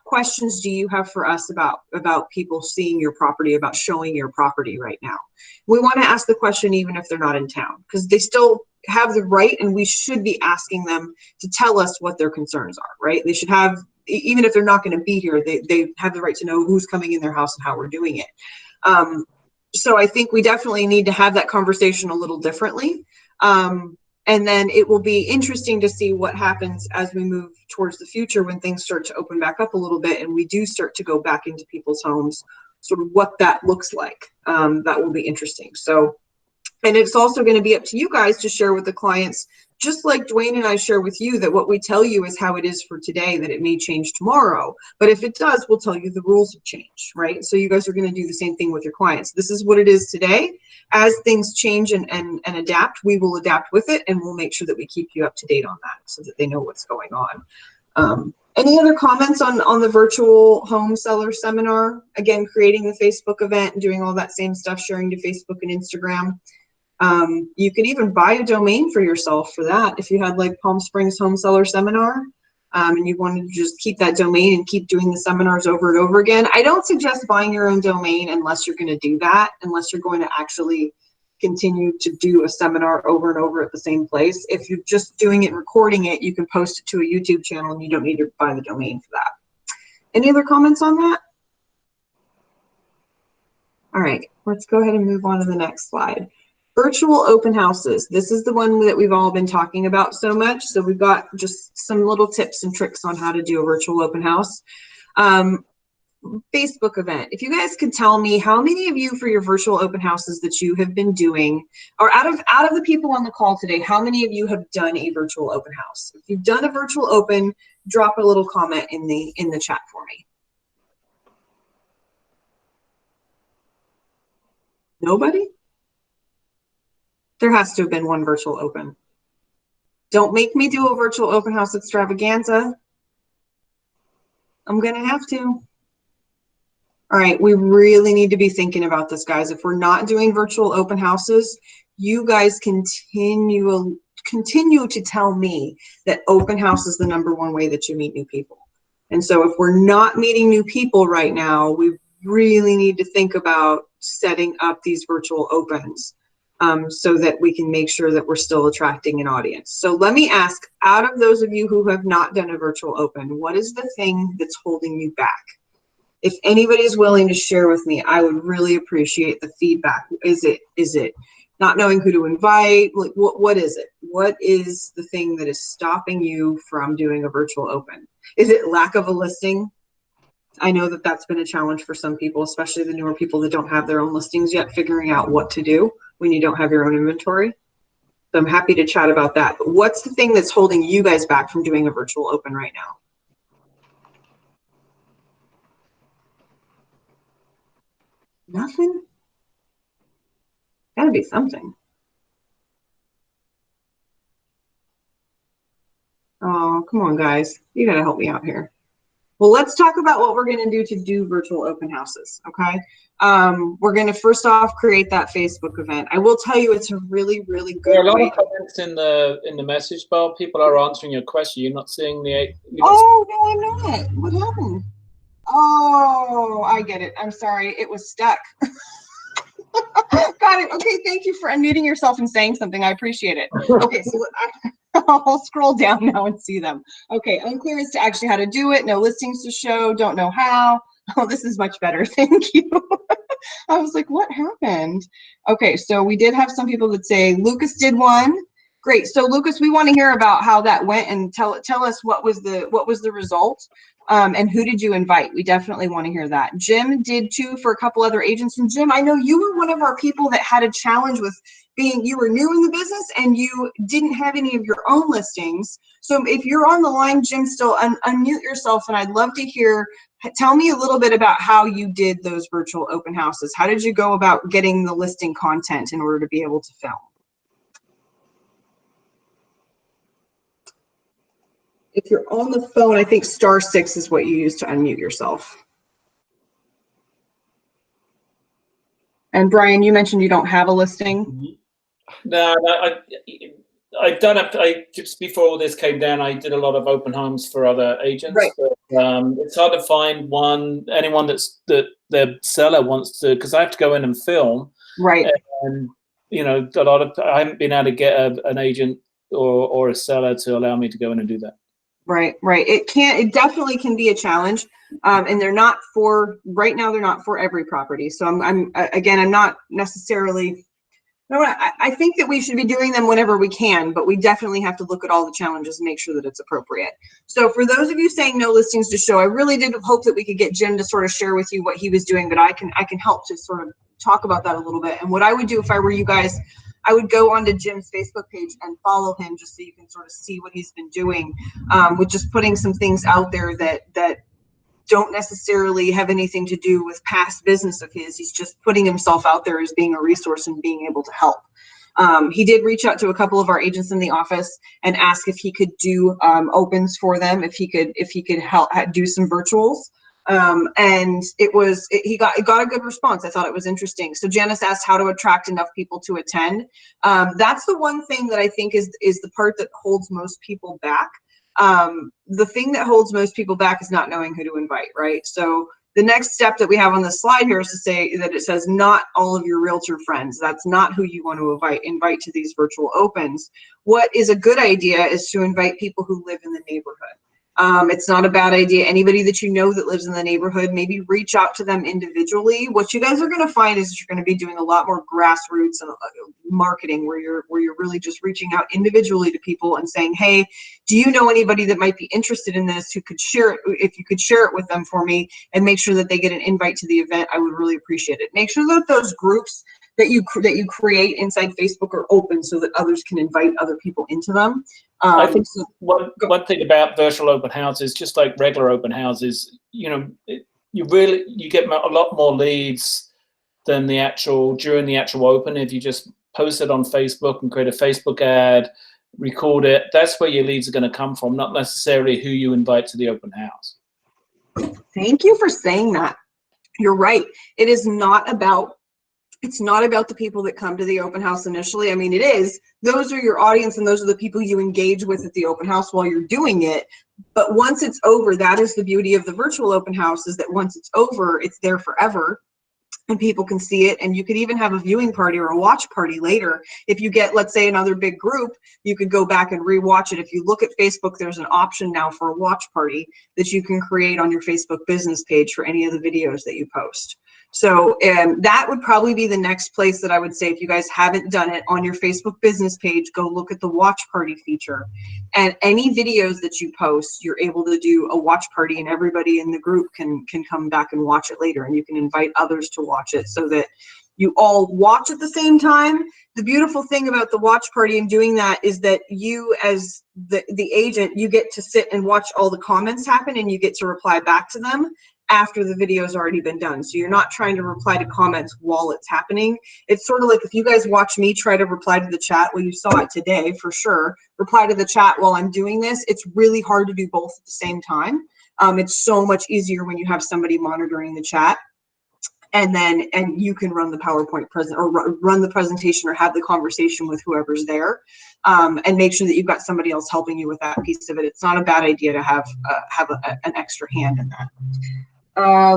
questions do you have for us about people seeing your property, about showing your property right now? We want to ask the question even if they're not in town, because they still have the right, and we should be asking them to tell us what their concerns are, right? They should have, even if they're not going to be here, they have the right to know who's coming in their house and how we're doing it. So I think we definitely need to have that conversation a little differently. And then it will be interesting to see what happens as we move towards the future when things start to open back up a little bit and we do start to go back into people's homes, sort of what that looks like. That will be interesting. So, and it's also going to be up to you guys to share with the clients, just like Dwayne and I share with you, that what we tell you is how it is for today, that it may change tomorrow. But if it does, we'll tell you the rules have changed, right? So you guys are going to do the same thing with your clients. This is what it is today. As things change and adapt, we will adapt with it, and we'll make sure that we keep you up to date on that so that they know what's going on. Any other comments on the virtual home seller seminar? Again, creating the Facebook event and doing all that same stuff, sharing to Facebook and Instagram. You could even buy a domain for yourself for that. If you had like Palm Springs Home Seller Seminar, and you wanted to just keep that domain and keep doing the seminars over and over again. I don't suggest buying your own domain unless you're going to do that, unless you're going to actually continue to do a seminar over and over at the same place. If you're just doing it and recording it, you can post it to a YouTube channel and you don't need to buy the domain for that. Any other comments on that? All right, let's go ahead and move on to the next slide. Virtual open houses. This is the one that we've all been talking about so much. So we've got just some little tips and tricks on how to do a virtual open house. Facebook event. If you guys could tell me how many of you for your virtual open houses that you have been doing, or out of the people on the call today, how many of you have done a virtual open house? If you've done a virtual open, drop a little comment in the chat for me. Nobody? There has to have been one virtual open. Don't make me do a virtual open house extravaganza. I'm going to have to. All right, we really need to be thinking about this, guys. If we're not doing virtual open houses, you guys continue to tell me that open house is the #1 way that you meet new people. And so if we're not meeting new people right now, we really need to think about setting up these virtual opens so that we can make sure that we're still attracting an audience. So let me ask, out of those of you who have not done a virtual open, what is the thing that's holding you back? If anybody is willing to share with me, I would really appreciate the feedback. Is it not knowing who to invite? Like, what is it? What is the thing that is stopping you from doing a virtual open? Is it lack of a listing? I know that that's been a challenge for some people, especially the newer people that don't have their own listings yet, figuring out what to do when you don't have your own inventory. So I'm happy to chat about that. But what's the thing that's holding you guys back from doing a virtual open right now? Nothing? Gotta be something. Oh, come on, guys. You gotta help me out here. Well, let's talk about what we're gonna do to do virtual open houses, okay? We're gonna first off create that Facebook event. I will tell you it's a really, really good There are a lot way. of comments in the message bar. People are answering your question. You're not seeing the... Oh, no, I'm not. What happened? Oh, I get it. I'm sorry. It was stuck. Got it. Okay, thank you for unmuting yourself and saying something. I appreciate it. Okay, so I'll scroll down now and see them. Okay, unclear as to actually how to do it. No listings to show. Don't know how. Oh, this is much better. Thank you. I was like, what happened? Okay, so we did have some people that say Lucas did one. Great. So Lucas, we want to hear about how that went and tell us what was the result. And who did you invite? We definitely want to hear that. Jim did too for a couple other agents. And Jim, I know you were one of our people that had a challenge with you were new in the business and you didn't have any of your own listings. So if you're on the line, Jim, still unmute yourself. And I'd love to hear, tell me a little bit about how you did those virtual open houses. How did you go about getting the listing content in order to be able to film? If you're on the phone, I think *6 is what you use to unmute yourself. And Brian, you mentioned you don't have a listing. No, I've done it. Just before all this came down, I did a lot of open homes for other agents. Right. But, it's hard to find anyone that the seller wants to, because I have to go in and film. Right. And I haven't been able to get an agent or a seller to allow me to go in and do that. Right. It definitely can be a challenge. And they're not for right now. They're not for every property. So I'm not necessarily. No, I think that we should be doing them whenever we can, but we definitely have to look at all the challenges and make sure that it's appropriate. So for those of you saying no listings to show, I really did hope that we could get Jim to sort of share with you what he was doing, but I can help to sort of talk about that a little bit. And what I would do if I were you guys, I would go onto Jim's Facebook page and follow him just so you can sort of see what he's been doing with just putting some things out there that don't necessarily have anything to do with past business of his. He's just putting himself out there as being a resource and being able to help. He did reach out to a couple of our agents in the office and ask if he could do opens for them, if he could help do some virtuals. And he got a good response. I thought it was interesting. So Janice asked how to attract enough people to attend. That's the one thing that I think is the part that holds most people back. The thing that holds most people back is not knowing who to invite, right? So the next step that we have on the slide here is to say that it says not all of your realtor friends. That's not who you want to invite to these virtual opens. What is a good idea is to invite people who live in the neighborhood. It's not a bad idea. Anybody that you know that lives in the neighborhood, maybe reach out to them individually. What you guys are going to find is you're going to be doing a lot more grassroots marketing where you're really just reaching out individually to people and saying, hey, do you know anybody that might be interested in this who could share it? If you could share it with them for me and make sure that they get an invite to the event, I would really appreciate it. Make sure that those groups that you create inside Facebook are open so that others can invite other people into them. I think one thing about virtual open houses, just like regular open houses, you get a lot more leads than during the actual open. If you just post it on Facebook and create a Facebook ad, record it, that's where your leads are going to come from, not necessarily who you invite to the open house. Thank you for saying that. You're right. It is not about It's not about the people that come to the open house initially. I mean, it is. Those are your audience, and those are the people you engage with at the open house while you're doing it. But once it's over, that is the beauty of the virtual open house, is that once it's over, it's there forever. And people can see it, and you could even have a viewing party or a watch party later. If you get, let's say, another big group, you could go back and rewatch it. If you look at Facebook, there's an option now for a watch party that you can create on your Facebook business page for any of the videos that you post. So that would probably be the next place that I would say, if you guys haven't done it, on your Facebook business page, go look at the watch party feature. And any videos that you post, you're able to do a watch party, and everybody in the group can come back and watch it later, and you can invite others to watch it so that you all watch at the same time. The beautiful thing about the watch party and doing that is that you, as the agent, you get to sit and watch all the comments happen, and you get to reply back to them after the video's already been done. So you're not trying to reply to comments while it's happening. It's sort of like if you guys watch me try to reply to the chat, well, you saw it today for sure, reply to the chat while I'm doing this. It's really hard to do both at the same time. It's so much easier when you have somebody monitoring the chat. And you can run the PowerPoint run the presentation, or have the conversation with whoever's there, and make sure that you've got somebody else helping you with that piece of it. It's not a bad idea to have an extra hand in that.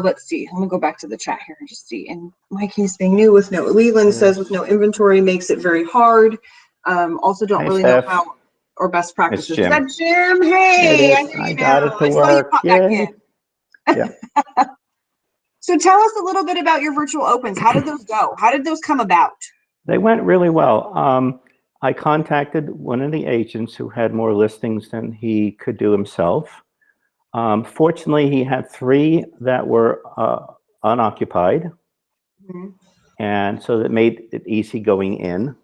Let's see. I'm gonna go back to the chat here and just see. In my case, being new with no, Leland says with no inventory makes it very hard. Also, don't really know how or best practices. Is that Jim? Hey, I got it to work. Yay. Yeah. So tell us a little bit about your virtual opens. How did those go? How did those come about? They went really well. I contacted one of the agents who had more listings than he could do himself. Fortunately, he had 3 that were unoccupied. Mm-hmm. And so that made it easy going in.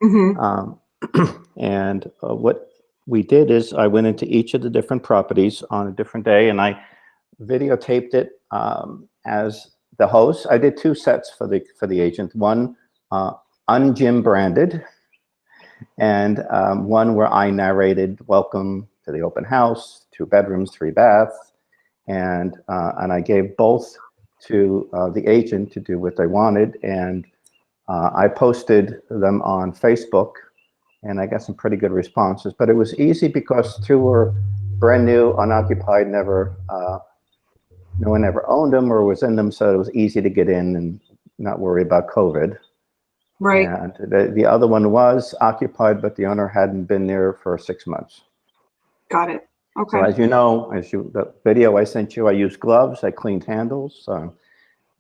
Mm-hmm. And what we did is I went into each of the different properties on a different day, and I videotaped it as the host. I did 2 sets for the agent. One un-Jim branded, and one where I narrated welcome to the open house, 2 bedrooms, 3 baths, and I gave both to the agent to do what they wanted, and I posted them on Facebook, and I got some pretty good responses. But it was easy because 2 were brand new, unoccupied, no one ever owned them or was in them, so it was easy to get in and not worry about COVID. Right. And the other one was occupied, but the owner hadn't been there for 6 months. Got it. Okay. So as you know, the video I sent you, I used gloves, I cleaned handles.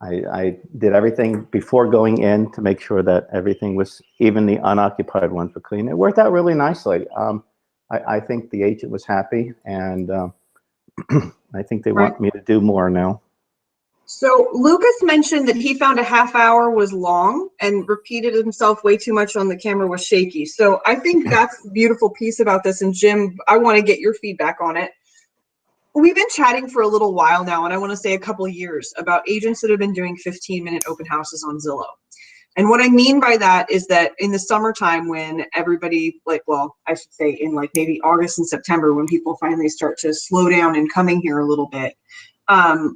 I did everything before going in to make sure that everything was, even the unoccupied ones were clean. It worked out really nicely. I think the agent was happy, and I think they want me to do more now. So Lucas mentioned that he found a half hour was long and repeated himself way too much on the camera, was shaky. So I think that's the beautiful piece about this. And Jim, I want to get your feedback on it. We've been chatting for a little while now, and I want to say a couple of years, about agents that have been doing 15-minute open houses on Zillow. And what I mean by that is that in the summertime, when everybody, I should say in maybe August and September, when people finally start to slow down and coming here a little bit,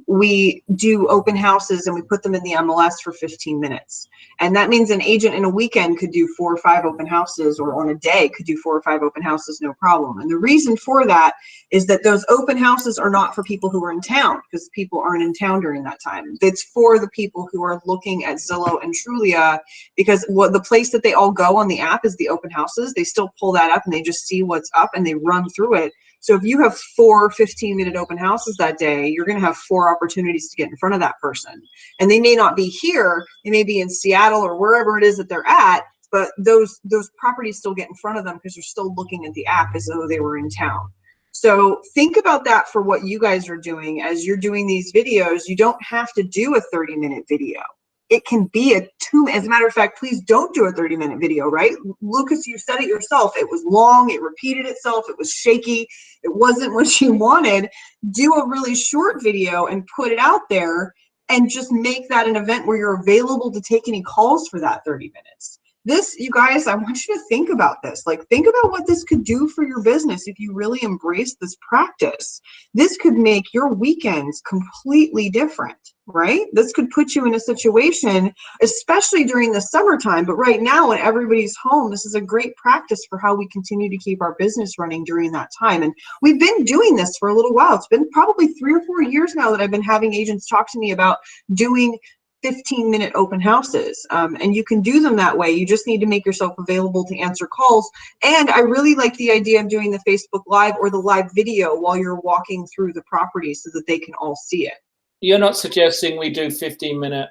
we do open houses and we put them in the MLS for 15 minutes. And that means an agent in a weekend could do 4 or 5 open houses, or on a day could do 4 or 5 open houses, no problem. And the reason for that is that those open houses are not for people who are in town, because people aren't in town during that time. It's for the people who are looking at Zillow and Trulia, because the place that they all go on the app is the open houses. They still pull that up and they just see what's up and they run through it. So if you have 4 15-minute open houses that day, you're going to have 4 opportunities to get in front of that person. And they may not be here, they may be in Seattle or wherever it is that they're at, but those properties still get in front of them because they're still looking at the app as though they were in town. So think about that for what you guys are doing as you're doing these videos. You don't have to do a 30-minute video. It can be a 2, as a matter of fact, please don't do a 30-minute video, right? Lucas, you said it yourself. It was long, it repeated itself, it was shaky, it wasn't what you wanted. Do a really short video and put it out there, and just make that an event where you're available to take any calls for that 30 minutes. this, you guys, I want you to think about this. Like, think about what this could do for your business if you really embrace this practice. This could make your weekends completely different, right? This could put you in a situation, especially during the summertime, but right now when everybody's home, this is a great practice for how we continue to keep our business running during that time. And we've been doing this for a little while. It's been probably 3 or 4 years now that I've been having agents talk to me about doing 15-minute open houses, and you can do them that way. You just need to make yourself available to answer calls. And I really like the idea of doing the Facebook Live or the live video while you're walking through the property so that they can all see it. You're not suggesting we do 15-minute,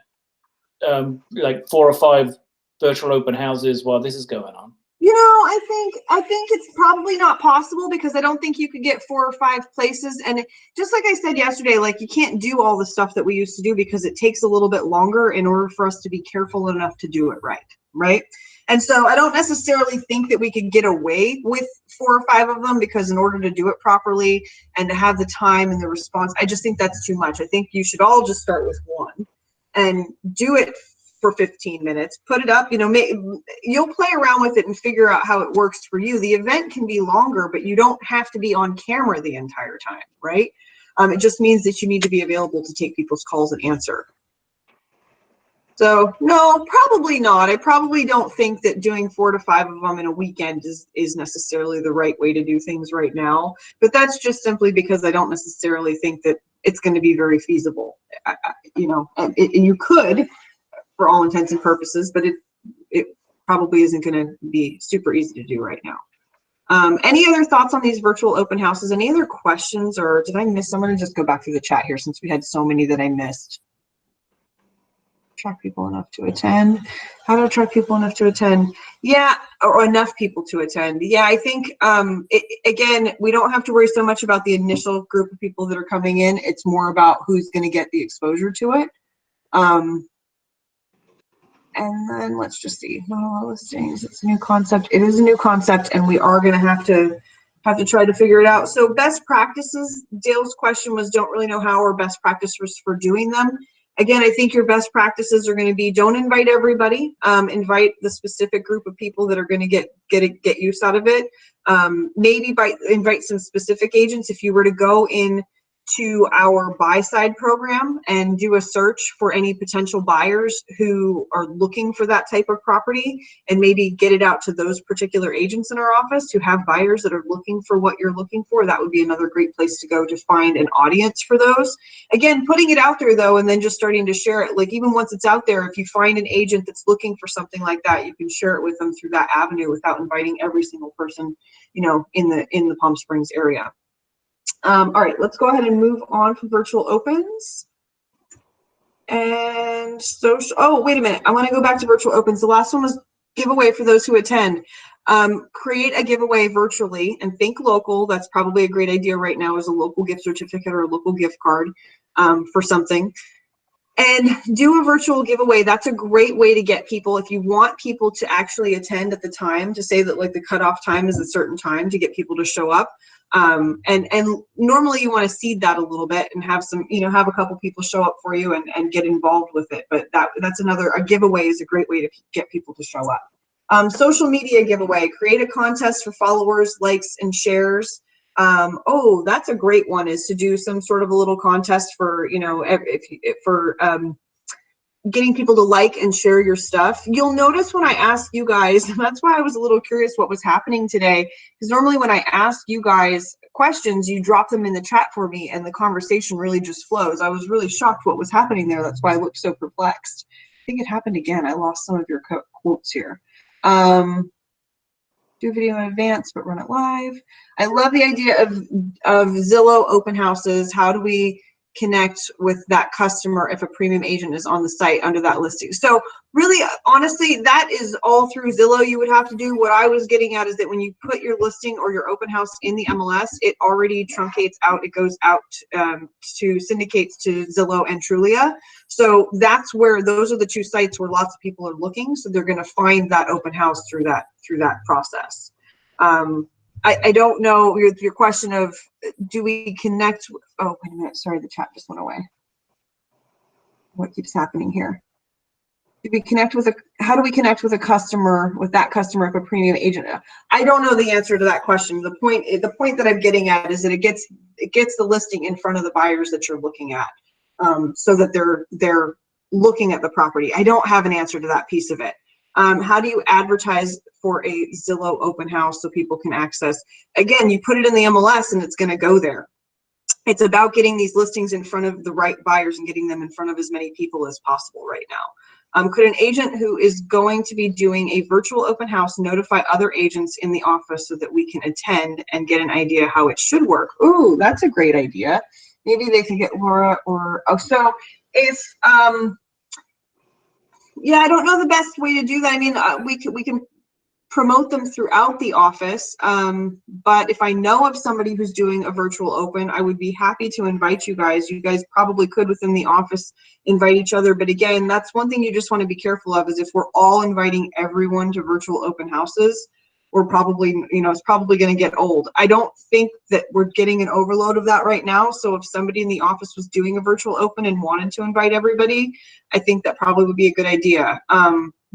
like 4 or 5 virtual open houses while this is going on? You know, I think it's probably not possible, because I don't think you could get 4 or 5 places. And just like I said yesterday, like, you can't do all the stuff that we used to do because it takes a little bit longer in order for us to be careful enough to do it right? And so I don't necessarily think that we could get away with 4 or 5 of them, because in order to do it properly and to have the time and the response, I just think that's too much. I think you should all just start with 1 and do it for 15 minutes, put it up, you know, you'll play around with it and figure out how it works for you. The event can be longer, but you don't have to be on camera the entire time, right? It just means that you need to be available to take people's calls and answer. So no, probably not. I probably don't think that doing 4 to 5 of them in a weekend is necessarily the right way to do things right now. But that's just simply because I don't necessarily think that it's going to be very feasible. You know, you could, for all intents and purposes, but it probably isn't going to be super easy to do right now. Any other thoughts on these virtual open houses? Any other questions, or did I miss? I'm going to just go back through the chat here since we had so many that I missed. Attract people enough to attend. How to attract people enough to attend? Yeah, or enough people to attend. Yeah, I think, again, we don't have to worry so much about the initial group of people that are coming in. It's more about who's going to get the exposure to it. And then let's just see. Not a lot of listings. It's a new concept. It is a new concept, and we are going to have to try to figure it out. So best practices. Dale's question was, don't really know how, or best practices for doing them. Again, I think your best practices are going to be, don't invite everybody. Invite the specific group of people that are going to get use out of it. Maybe invite some specific agents. If you were to go in to our buy side program and do a search for any potential buyers who are looking for that type of property, and maybe get it out to those particular agents in our office who have buyers that are looking for what you're looking for, that would be another great place to go to find an audience for those. Again, putting it out there though, and then just starting to share it. Like, even once it's out there, if you find an agent that's looking for something like that, you can share it with them through that avenue without inviting every single person, you know, in the Palm Springs area. All right, let's go ahead and move on from virtual opens. And social, oh, wait a minute. I want to go back to virtual opens. The last one was giveaway for those who attend. Create a giveaway virtually and think local. That's probably a great idea right now, is a local gift certificate or a local gift card for something. And do a virtual giveaway. That's a great way to get people, if you want people to actually attend at the time, to say that like the cutoff time is a certain time to get people to show up. And normally you want to seed that a little bit and have some, you know, have a couple people show up for you and get involved with it. But that's a giveaway is a great way to get people to show up. Social media giveaway, create a contest for followers, likes, and shares. Oh, that's a great one, is to do some sort of a little contest for, you know, for getting people to like and share your stuff. You'll notice when I ask you guys, that's why I was a little curious what was happening today, because normally when I ask you guys questions, you drop them in the chat for me and the conversation really just flows. I was really shocked what was happening there. That's why I looked so perplexed. I think it happened again. I lost some of your quotes here. Do video in advance, but run it live. I love the idea of Zillow open houses. How do we connect with that customer if a premium agent is on the site under that listing? So really, honestly, that is all through Zillow you would have to do. What I was getting at is that when you put your listing or your open house in the MLS, it already truncates out. It goes out to syndicates to Zillow and Trulia. So that's where, those are the two sites where lots of people are looking. So they're going to find that open house through that process. I don't know your question of, do we connect? Oh, wait a minute. Sorry, the chat just went away. What keeps happening here? how do we connect with that customer if a premium agent? I don't know the answer to that question. The point that I'm getting at is that it gets the listing in front of the buyers that you're looking at, so that they're looking at the property. I don't have an answer to that piece of it. How do you advertise for a Zillow open house so people can access? Again, you put it in the MLS and it's going to go there. It's about getting these listings in front of the right buyers and getting them in front of as many people as possible right now. Could an agent who is going to be doing a virtual open house notify other agents in the office so that we can attend and get an idea how it should work? Ooh, that's a great idea. Maybe they can get Laura so if, yeah, I don't know the best way to do that. I mean, we can promote them throughout the office, but if I know of somebody who's doing a virtual open, I would be happy to invite you guys. You guys probably could within the office invite each other, but again, that's one thing you just want to be careful of, is if we're all inviting everyone to virtual open houses, we're probably, it's probably going to get old. I don't think that we're getting an overload of that right now. So if somebody in the office was doing a virtual open and wanted to invite everybody, I think that probably would be a good idea.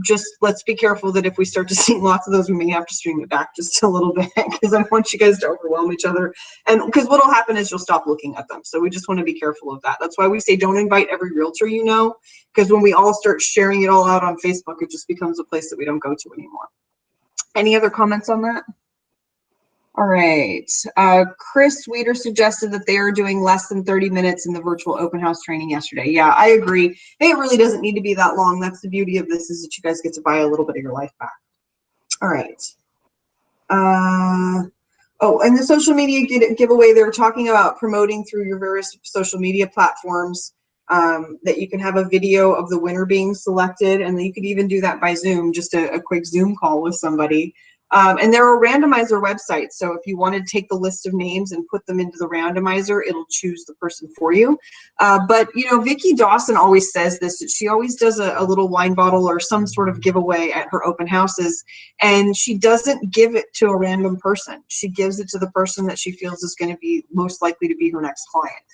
Just let's be careful that if we start to see lots of those, we may have to stream it back just a little bit, because I don't want you guys to overwhelm each other. And because what'll happen is you'll stop looking at them. So we just want to be careful of that. That's why we say don't invite every realtor because when we all start sharing it all out on Facebook, it just becomes a place that we don't go to anymore. Any other comments on that? All right. Chris Weeder suggested that they are doing less than 30 minutes in the virtual open house training yesterday. Yeah, I agree. Hey, it really doesn't need to be that long. That's the beauty of this, is that you guys get to buy a little bit of your life back. All right. Oh, and the social media giveaway, they were talking about promoting through your various social media platforms, that you can have a video of the winner being selected, and you could even do that by Zoom, just a quick Zoom call with somebody. And there are randomizer websites, so if you want to take the list of names and put them into the randomizer, it'll choose the person for you. But Vicki Dawson always says this, that she always does a little wine bottle or some sort of giveaway at her open houses, and she doesn't give it to a random person. She gives it to the person that she feels is going to be most likely to be her next client.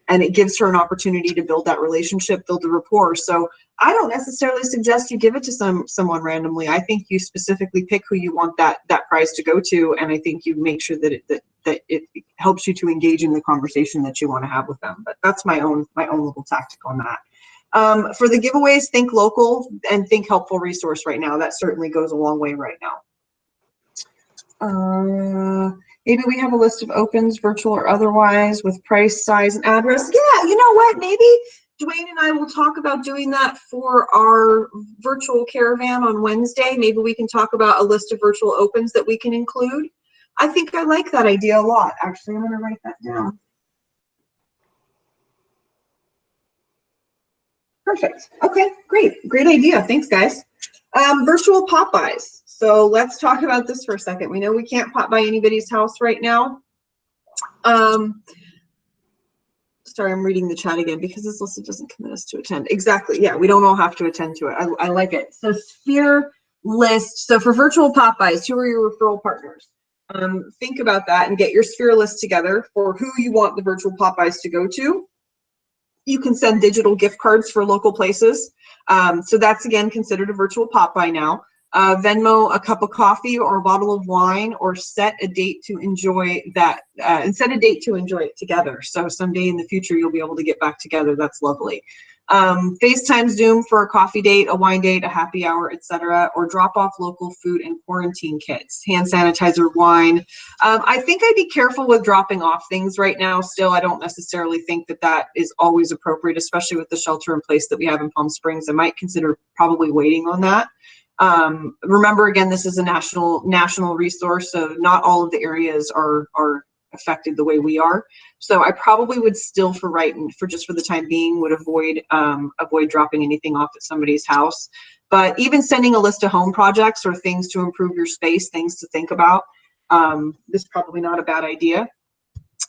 And it gives her an opportunity to build that relationship, build a rapport. So I don't necessarily suggest you give it to someone randomly. I think you specifically pick who you want that prize to go to, and I think you make sure that it helps you to engage in the conversation that you want to have with them. But that's my own little tactic on that. For the giveaways, think local and think helpful resource right now. That certainly goes a long way right now. Maybe we have a list of opens, virtual or otherwise, with price, size, and address. Yeah, you know what? Maybe Dwayne and I will talk about doing that for our virtual caravan on Wednesday. Maybe we can talk about a list of virtual opens that we can include. I think I like that idea a lot. Actually, I'm going to write that down. Perfect. Okay, great. Great idea. Thanks, guys. Virtual pop-bys. So let's talk about this for a second. We know we can't pop by anybody's house right now. Sorry, I'm reading the chat again because this list doesn't commit us to attend. Exactly. Yeah, we don't all have to attend to it. I like it. So sphere list. So for virtual pop-bys, who are your referral partners? Think about that and get your sphere list together for who you want the virtual pop-bys to go to. You can send digital gift cards for local places. So that's, again, considered a virtual pop-by now. Venmo a cup of coffee or a bottle of wine, or set a date to enjoy that, and set a date to enjoy it together. So someday in the future, you'll be able to get back together. That's lovely. FaceTime, Zoom for a coffee date, a wine date, a happy hour, etc., or drop off local food and quarantine kits, hand sanitizer, wine. I think I'd be careful with dropping off things right now. Still, I don't necessarily think that is always appropriate, especially with the shelter in place that we have in Palm Springs. I might consider probably waiting on that. Remember, again, this is a national resource, so not all of the areas are affected the way we are. So I probably would still, for the time being, would avoid dropping anything off at somebody's house. But even sending a list of home projects or things to improve your space, things to think about, is probably not a bad idea.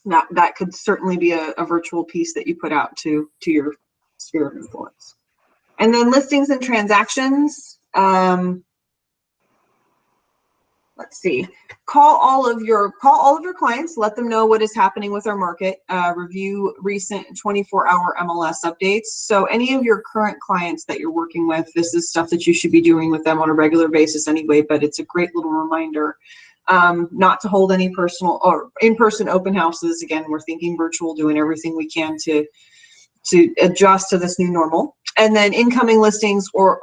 That could certainly be a virtual piece that you put out to your sphere of influence. And then listings and transactions. let's see, call all of your clients, let them know what is happening with our market, review recent 24-hour MLS updates. So any of your current clients that you're working with, this is stuff that you should be doing with them on a regular basis anyway, but it's a great little reminder not to hold any personal or in-person open houses. Again, we're thinking virtual, doing everything we can to adjust to this new normal. And then incoming listings or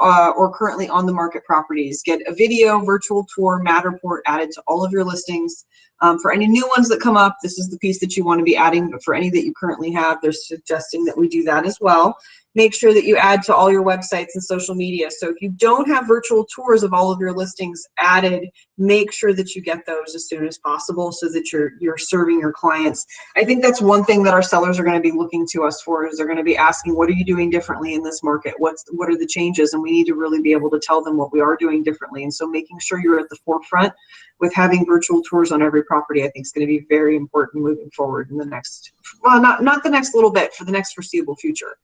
currently on the market properties, get a video, virtual tour, Matterport added to all of your listings. For any new ones that come up, this is the piece that you want to be adding, but for any that you currently have, they're suggesting that we do that as well. Make sure that you add to all your websites and social media. So if you don't have virtual tours of all of your listings added, make sure that you get those as soon as possible so that you're serving your clients. I think that's one thing that our sellers are going to be looking to us for, is they're going to be asking, what are you doing differently in this market? What are the changes? And we need to really be able to tell them what we are doing differently. And so making sure you're at the forefront with having virtual tours on every property, I think is going to be very important moving forward in the next, well, not the next little bit, for the next foreseeable future.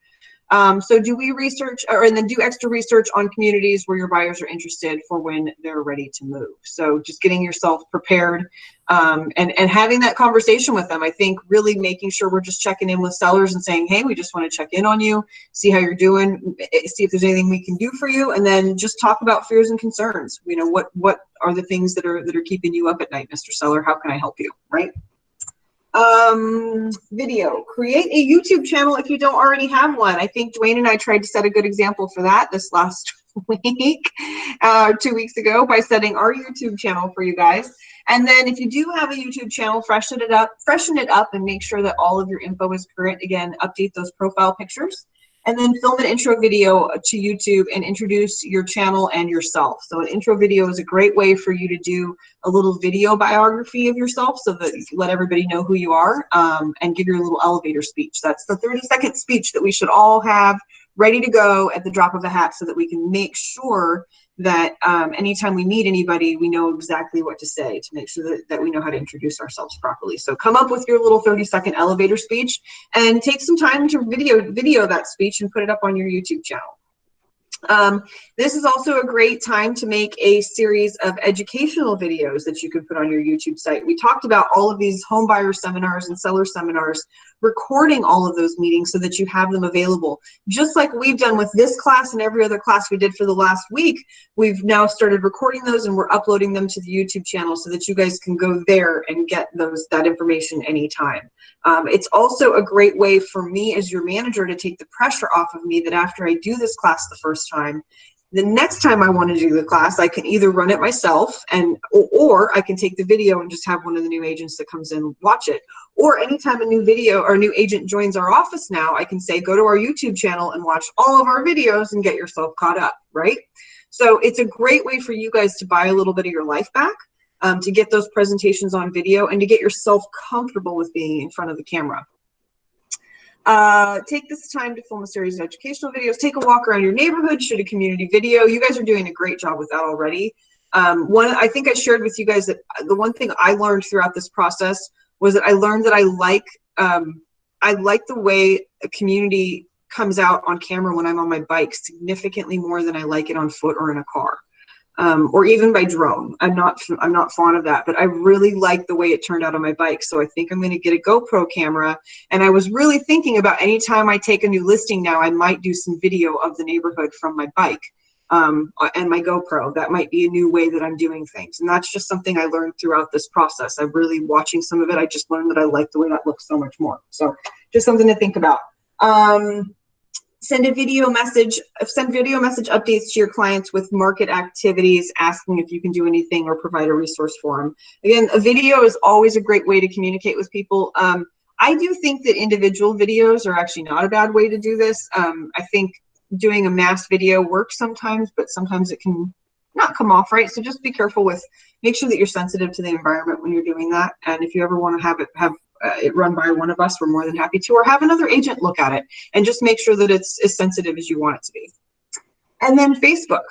So do we research, and then do extra research on communities where your buyers are interested for when they're ready to move. So just getting yourself prepared and having that conversation with them. I think really making sure we're just checking in with sellers and saying, hey, we just want to check in on you, see how you're doing, see if there's anything we can do for you, and then just talk about fears and concerns. You know, what are the things that are keeping you up at night, Mr. Seller? How can I help you, right? Video, create a YouTube channel if you don't already have one. I think Dwayne and I tried to set a good example for that this last week, 2 weeks ago, by setting our YouTube channel for you guys. And then if you do have a YouTube channel, freshen it up and make sure that all of your info is current. Again, update those profile pictures. And then film an intro video to YouTube and introduce your channel and yourself. So an intro video is a great way for you to do a little video biography of yourself so that you can let everybody know who you are, and give your little elevator speech. That's the 30-second speech that we should all have ready to go at the drop of a hat so that we can make sure that anytime we meet anybody, we know exactly what to say, to make sure that we know how to introduce ourselves properly. So come up with your little 30-second elevator speech and take some time to video that speech and put it up on your YouTube channel. This is also a great time to make a series of educational videos that you can put on your YouTube site. We talked about all of these home buyer seminars and seller seminars, recording all of those meetings so that you have them available. Just like we've done with this class and every other class we did for the last week, we've now started recording those and we're uploading them to the YouTube channel so that you guys can go there and get that information anytime. It's also a great way for me as your manager to take the pressure off of me that after I do this class the first time, the next time I want to do the class, I can either run it myself or I can take the video and just have one of the new agents that comes in watch it. Or anytime a new video or a new agent joins our office now, I can say, go to our YouTube channel and watch all of our videos and get yourself caught up, right? So it's a great way for you guys to buy a little bit of your life back, to get those presentations on video and to get yourself comfortable with being in front of the camera. Take this time to film a series of educational videos. Take a walk around your neighborhood, shoot a community video. You guys are doing a great job with that already. I think I shared with you guys that the one thing I learned throughout this process was that I learned that I like the way a community comes out on camera when I'm on my bike significantly more than I like it on foot or in a car. Or even by drone. I'm not fond of that, but I really like the way it turned out on my bike. So I think I'm going to get a GoPro camera. And I was really thinking about anytime I take a new listing now, I might do some video of the neighborhood from my bike and my GoPro. That might be a new way that I'm doing things. And that's just something I learned throughout this process. I'm really watching some of it. I just learned that I like the way that looks so much more. So just something to think about. Send video message updates to your clients with market activities, asking if you can do anything or provide a resource for them. Again, a video is always a great way to communicate with people. I do think that individual videos are actually not a bad way to do this. I think doing a mass video works sometimes, but sometimes it can not come off right. So just be careful make sure that you're sensitive to the environment when you're doing that. And if you ever want to have it run by one of us, we're more than happy to, or have another agent look at it and just make sure that it's as sensitive as you want it to be. And then Facebook,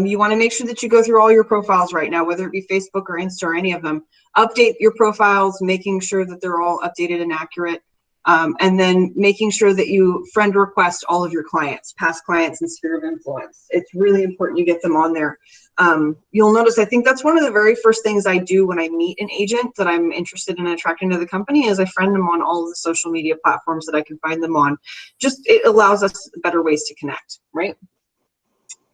you want to make sure that you go through all your profiles right now, whether it be Facebook or Insta or any of them. Update your profiles, making sure that they're all updated and accurate. And then making sure that you friend request all of your clients, past clients and sphere of influence. It's really important you get them on there. You'll notice, I think that's one of the very first things I do when I meet an agent that I'm interested in attracting to the company is I friend them on all of the social media platforms that I can find them on. Just, it allows us better ways to connect, right?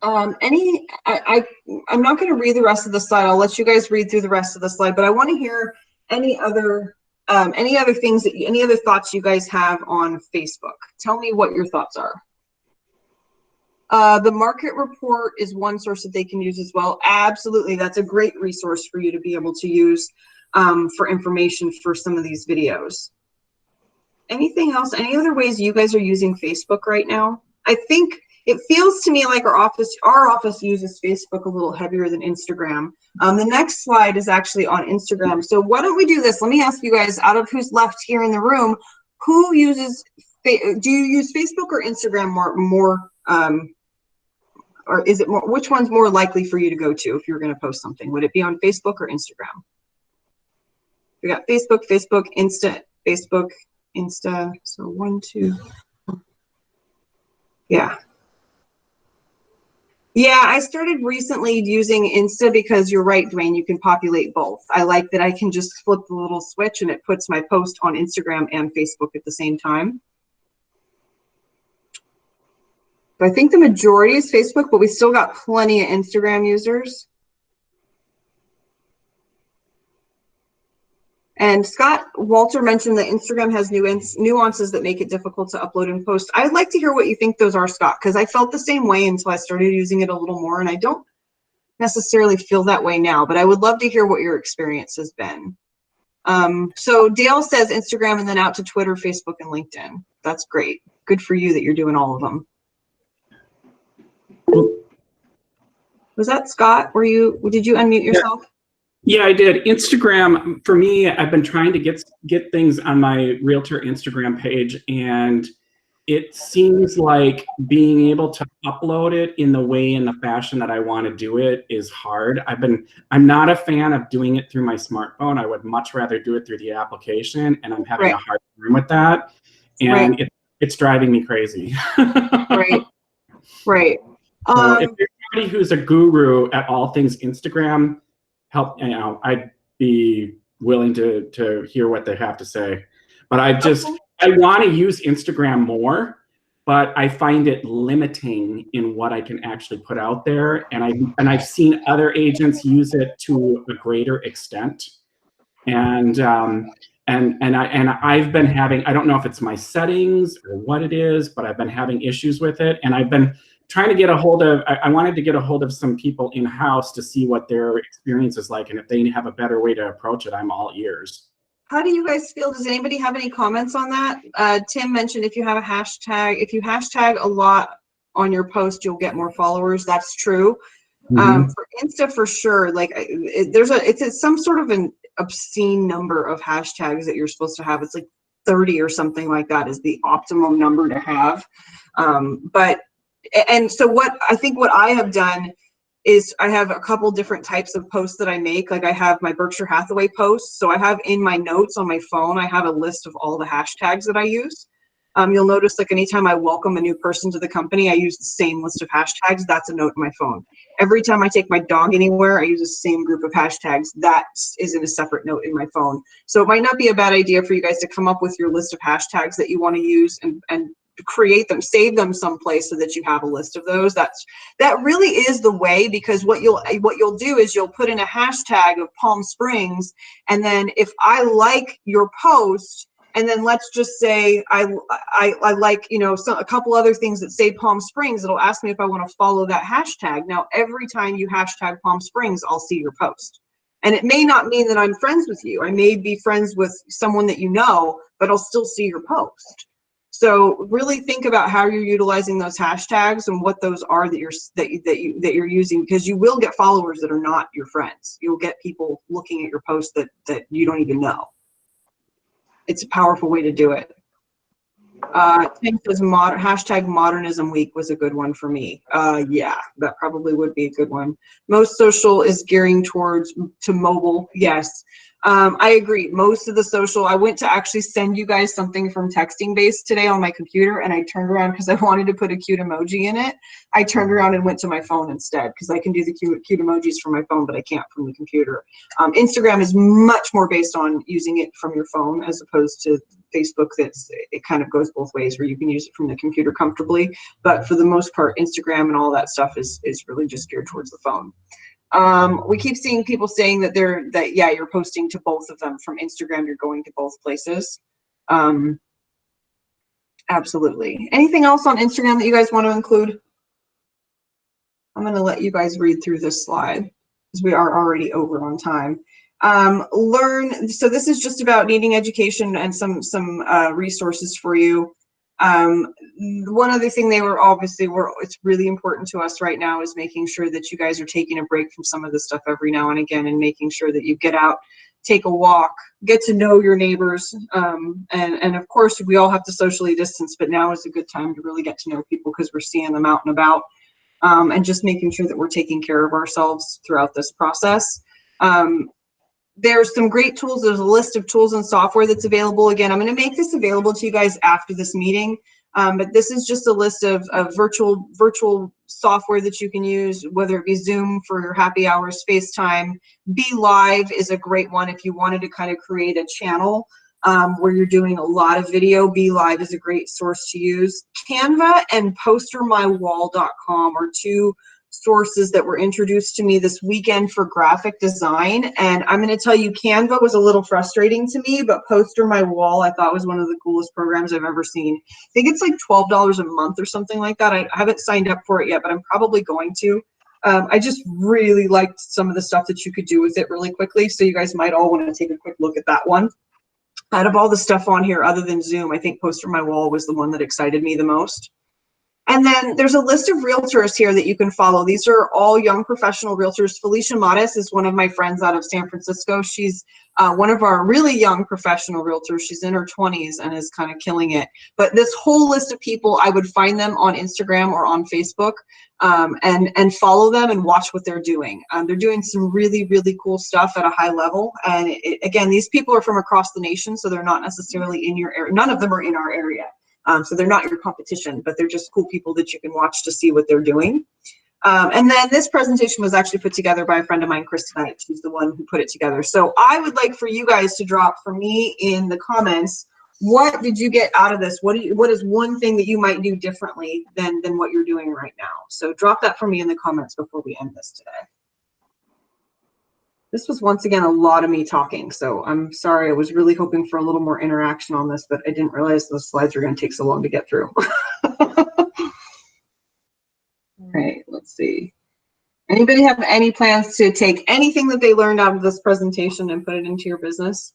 I'm not going to read the rest of the slide. I'll let you guys read through the rest of the slide, but I want to hear any other things any other thoughts you guys have on Facebook. Tell me what your thoughts are. The market report is one source that they can use as well. Absolutely, that's a great resource for you to be able to use for information for some of these videos. Anything else? Any other ways you guys are using Facebook right now? I think it feels to me like our office uses Facebook a little heavier than Instagram. The next slide is actually on Instagram. So why don't we do this? Let me ask you guys, out of who's left here in the room, who uses, do you use Facebook or Instagram more or is it more, which one's more likely for you to go to if you're going to post something? Would it be on Facebook or Instagram? We got Facebook, Insta, Facebook, Insta. So 1, 2. Yeah. Yeah, I started recently using Insta because you're right, Dwayne, you can populate both. I like that I can just flip the little switch and it puts my post on Instagram and Facebook at the same time. So I think the majority is Facebook, but we still got plenty of Instagram users. And Scott Walter mentioned that Instagram has nuances that make it difficult to upload and post. I'd like to hear what you think those are, Scott, because I felt the same way until I started using it a little more, and I don't necessarily feel that way now, but I would love to hear what your experience has been. So Dale says Instagram and then out to Twitter, Facebook, and LinkedIn. That's great. Good for you that you're doing all of them. Was that Scott? Did you unmute yourself? Yeah, I did. Instagram, for me, I've been trying to get things on my Realtor Instagram page, and it seems like being able to upload it in the way, in the fashion that I want to do it is hard. I'm not a fan of doing it through my smartphone. I would much rather do it through the application, and I'm having a hard time with that. And it's driving me crazy. Right. So if there's somebody who's a guru at all things Instagram, I'd be willing to hear what they have to say. But I want to use Instagram more, but I find it limiting in what I can actually put out there. And I've seen other agents use it to a greater extent. And I've been having, I don't know if it's my settings or what it is, but I've been having issues with it. And I've been trying to get a hold of, I wanted to get a hold of some people in-house to see what their experience is like. And if they have a better way to approach it, I'm all ears. How do you guys feel? Does anybody have any comments on that? Tim mentioned if you have a hashtag, if you hashtag a lot on your post, you'll get more followers. That's true. For Insta, for sure, like it's some sort of an obscene number of hashtags that you're supposed to have. It's like 30 or something like that is the optimum number to have. And so what I have done is I have a couple different types of posts that I make. Like I have my Berkshire Hathaway posts. So I have in my notes on my phone, I have a list of all the hashtags that I use. You'll notice like anytime I welcome a new person to the company, I use the same list of hashtags. That's a note in my phone. Every time I take my dog anywhere, I use the same group of hashtags. That is in a separate note in my phone. So it might not be a bad idea for you guys to come up with your list of hashtags that you want to use and create them, save them someplace so that you have a list of those. That really is the way, because what you'll do is you'll put in a hashtag of Palm Springs, and then if I like your post, and then let's just say I like, you know, a couple other things that say Palm Springs, it'll ask me if I want to follow that hashtag. Now every time you hashtag Palm Springs, I'll see your post. And it may not mean that I'm friends with you. I may be friends with someone that you know, but I'll still see your post. So really think about how you're utilizing those hashtags and what those are that you're using, because you will get followers that are not your friends. You'll get people looking at your posts that you don't even know. It's a powerful way to do it. Tim says hashtag Modernism Week was a good one for me. Yeah, that probably would be a good one. Most social is gearing to mobile. Yes. I agree. Most of the social, I went to actually send you guys something from Texting Base today on my computer, and I turned around because I wanted to put a cute emoji in it. I turned around and went to my phone instead because I can do the cute emojis from my phone, but I can't from the computer. Instagram is much more based on using it from your phone as opposed to Facebook. It kind of goes both ways where you can use it from the computer comfortably. But for the most part, Instagram and all that stuff is really just geared towards the phone. We keep seeing people saying that yeah, you're posting to both of them from Instagram. You're going to both places. Absolutely. Anything else on Instagram that you guys want to include? I'm going to let you guys read through this slide because we are already over on time. So this is just about needing education and some resources for you. One other thing it's really important to us right now is making sure that you guys are taking a break from some of this stuff every now and again and making sure that you get out, take a walk, get to know your neighbors. And of course, we all have to socially distance, but now is a good time to really get to know people because we're seeing them out and about, and just making sure that we're taking care of ourselves throughout this process. There's some great tools. There's a list of tools and software that's available. Again, I'm going to make this available to you guys after this meeting, but this is just a list of virtual software that you can use, whether it be Zoom for your happy hours, FaceTime. Be Live is a great one if you wanted to kind of create a channel where you're doing a lot of video. Be Live is a great source to use. Canva and postermywall.com are two sources that were introduced to me this weekend for graphic design. And I'm going to tell you, Canva was a little frustrating to me, but Poster My Wall I thought was one of the coolest programs I've ever seen. I think it's like $12 a month or something like that. I haven't signed up for it yet, but I'm probably going to. I just really liked some of the stuff that you could do with it really quickly. So you guys might all want to take a quick look at that one. Out of all the stuff on here, other than Zoom, I think Poster My Wall was the one that excited me the most. And then there's a list of realtors here that you can follow. These are all young professional realtors. Felicia Modis is one of my friends out of San Francisco. She's one of our really young professional realtors. She's in her 20s and is kind of killing it. But this whole list of people, I would find them on Instagram or on Facebook and follow them and watch what they're doing. They're doing some really, really cool stuff at a high level. And again, these people are from across the nation, so they're not necessarily in your area. None of them are in our area. So they're not your competition, but they're just cool people that you can watch to see what they're doing. And then this presentation was actually put together by a friend of mine, Kristen Knight. She's the one who put it together. So I would like for you guys to drop for me in the comments, what did you get out of this? What is one thing that you might do differently than what you're doing right now? So drop that for me in the comments before we end this today. This was once again a lot of me talking, so I'm sorry. I was really hoping for a little more interaction on this, but I didn't realize those slides were going to take so long to get through. All right, let's see. Anybody have any plans to take anything that they learned out of this presentation and put it into your business?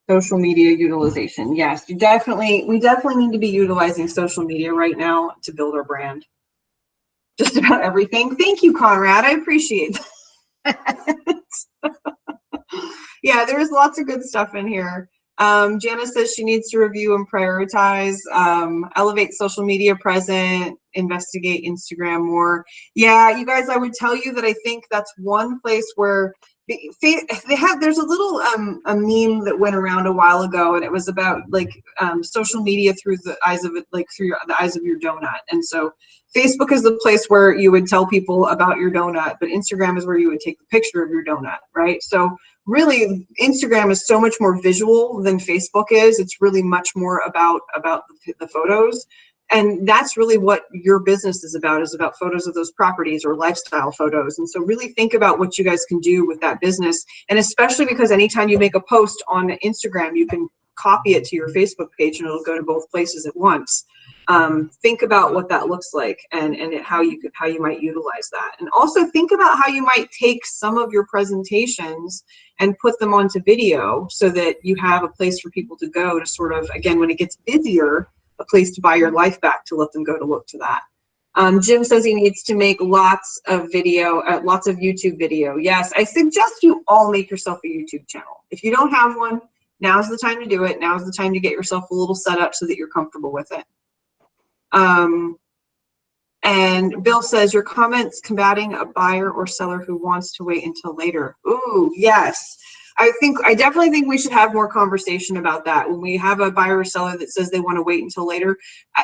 Social media utilization. Yes, we definitely need to be utilizing social media right now to build our brand. Just about everything. Thank you, Conrad. I appreciate that. Yeah, there's lots of good stuff in here. Janice says she needs to review and prioritize, elevate social media present, investigate Instagram more. Yeah, you guys, I would tell you that I think that's one place where there's a little a meme that went around a while ago, and it was about like social media through the eyes of the eyes of your donut. And so Facebook is the place where you would tell people about your donut, but Instagram is where you would take the picture of your donut, right? So really, Instagram is so much more visual than Facebook is. It's really much more about the photos. And that's really what your business is about photos of those properties or lifestyle photos. And so really think about what you guys can do with that business. And especially because anytime you make a post on Instagram, you can copy it to your Facebook page and it'll go to both places at once. Think about what that looks like and how you might utilize that. And also think about how you might take some of your presentations and put them onto video so that you have a place for people to go to sort of, again, when it gets busier, a place to buy your life back, to let them go to look to that. Jim says he needs to make lots of YouTube video. Yes, I suggest you all make yourself a YouTube channel. If you don't have one, now's the time to do it. Now's the time to get yourself a little set up so that you're comfortable with it. And Bill says, your comments combating a buyer or seller who wants to wait until later. Ooh, yes. I definitely think we should have more conversation about that. When we have a buyer or seller that says they want to wait until later,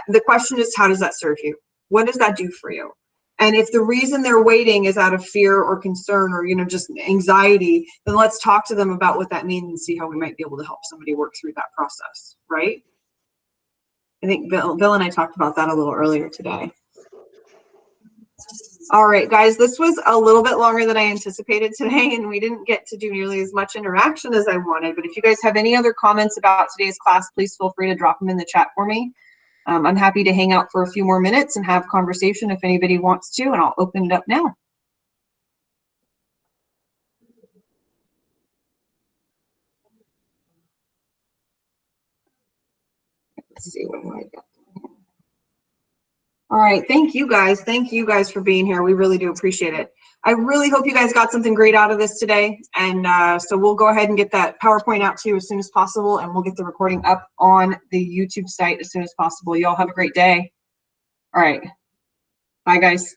the question is, how does that serve you? What does that do for you? And if the reason they're waiting is out of fear or concern or, you know, just anxiety, then let's talk to them about what that means and see how we might be able to help somebody work through that process, right? I think Bill and I talked about that a little earlier today. All right, guys, this was a little bit longer than I anticipated today, and we didn't get to do nearly as much interaction as I wanted. But if you guys have any other comments about today's class, please feel free to drop them in the chat for me. I'm happy to hang out for a few more minutes and have conversation if anybody wants to, and I'll open it up now. Let's see, what do I got? All right, thank you guys. Thank you guys for being here. We really do appreciate it. I really hope you guys got something great out of this today. And so we'll go ahead and get that PowerPoint out to you as soon as possible, and we'll get the recording up on the YouTube site as soon as possible. You all have a great day. All right. Bye, guys.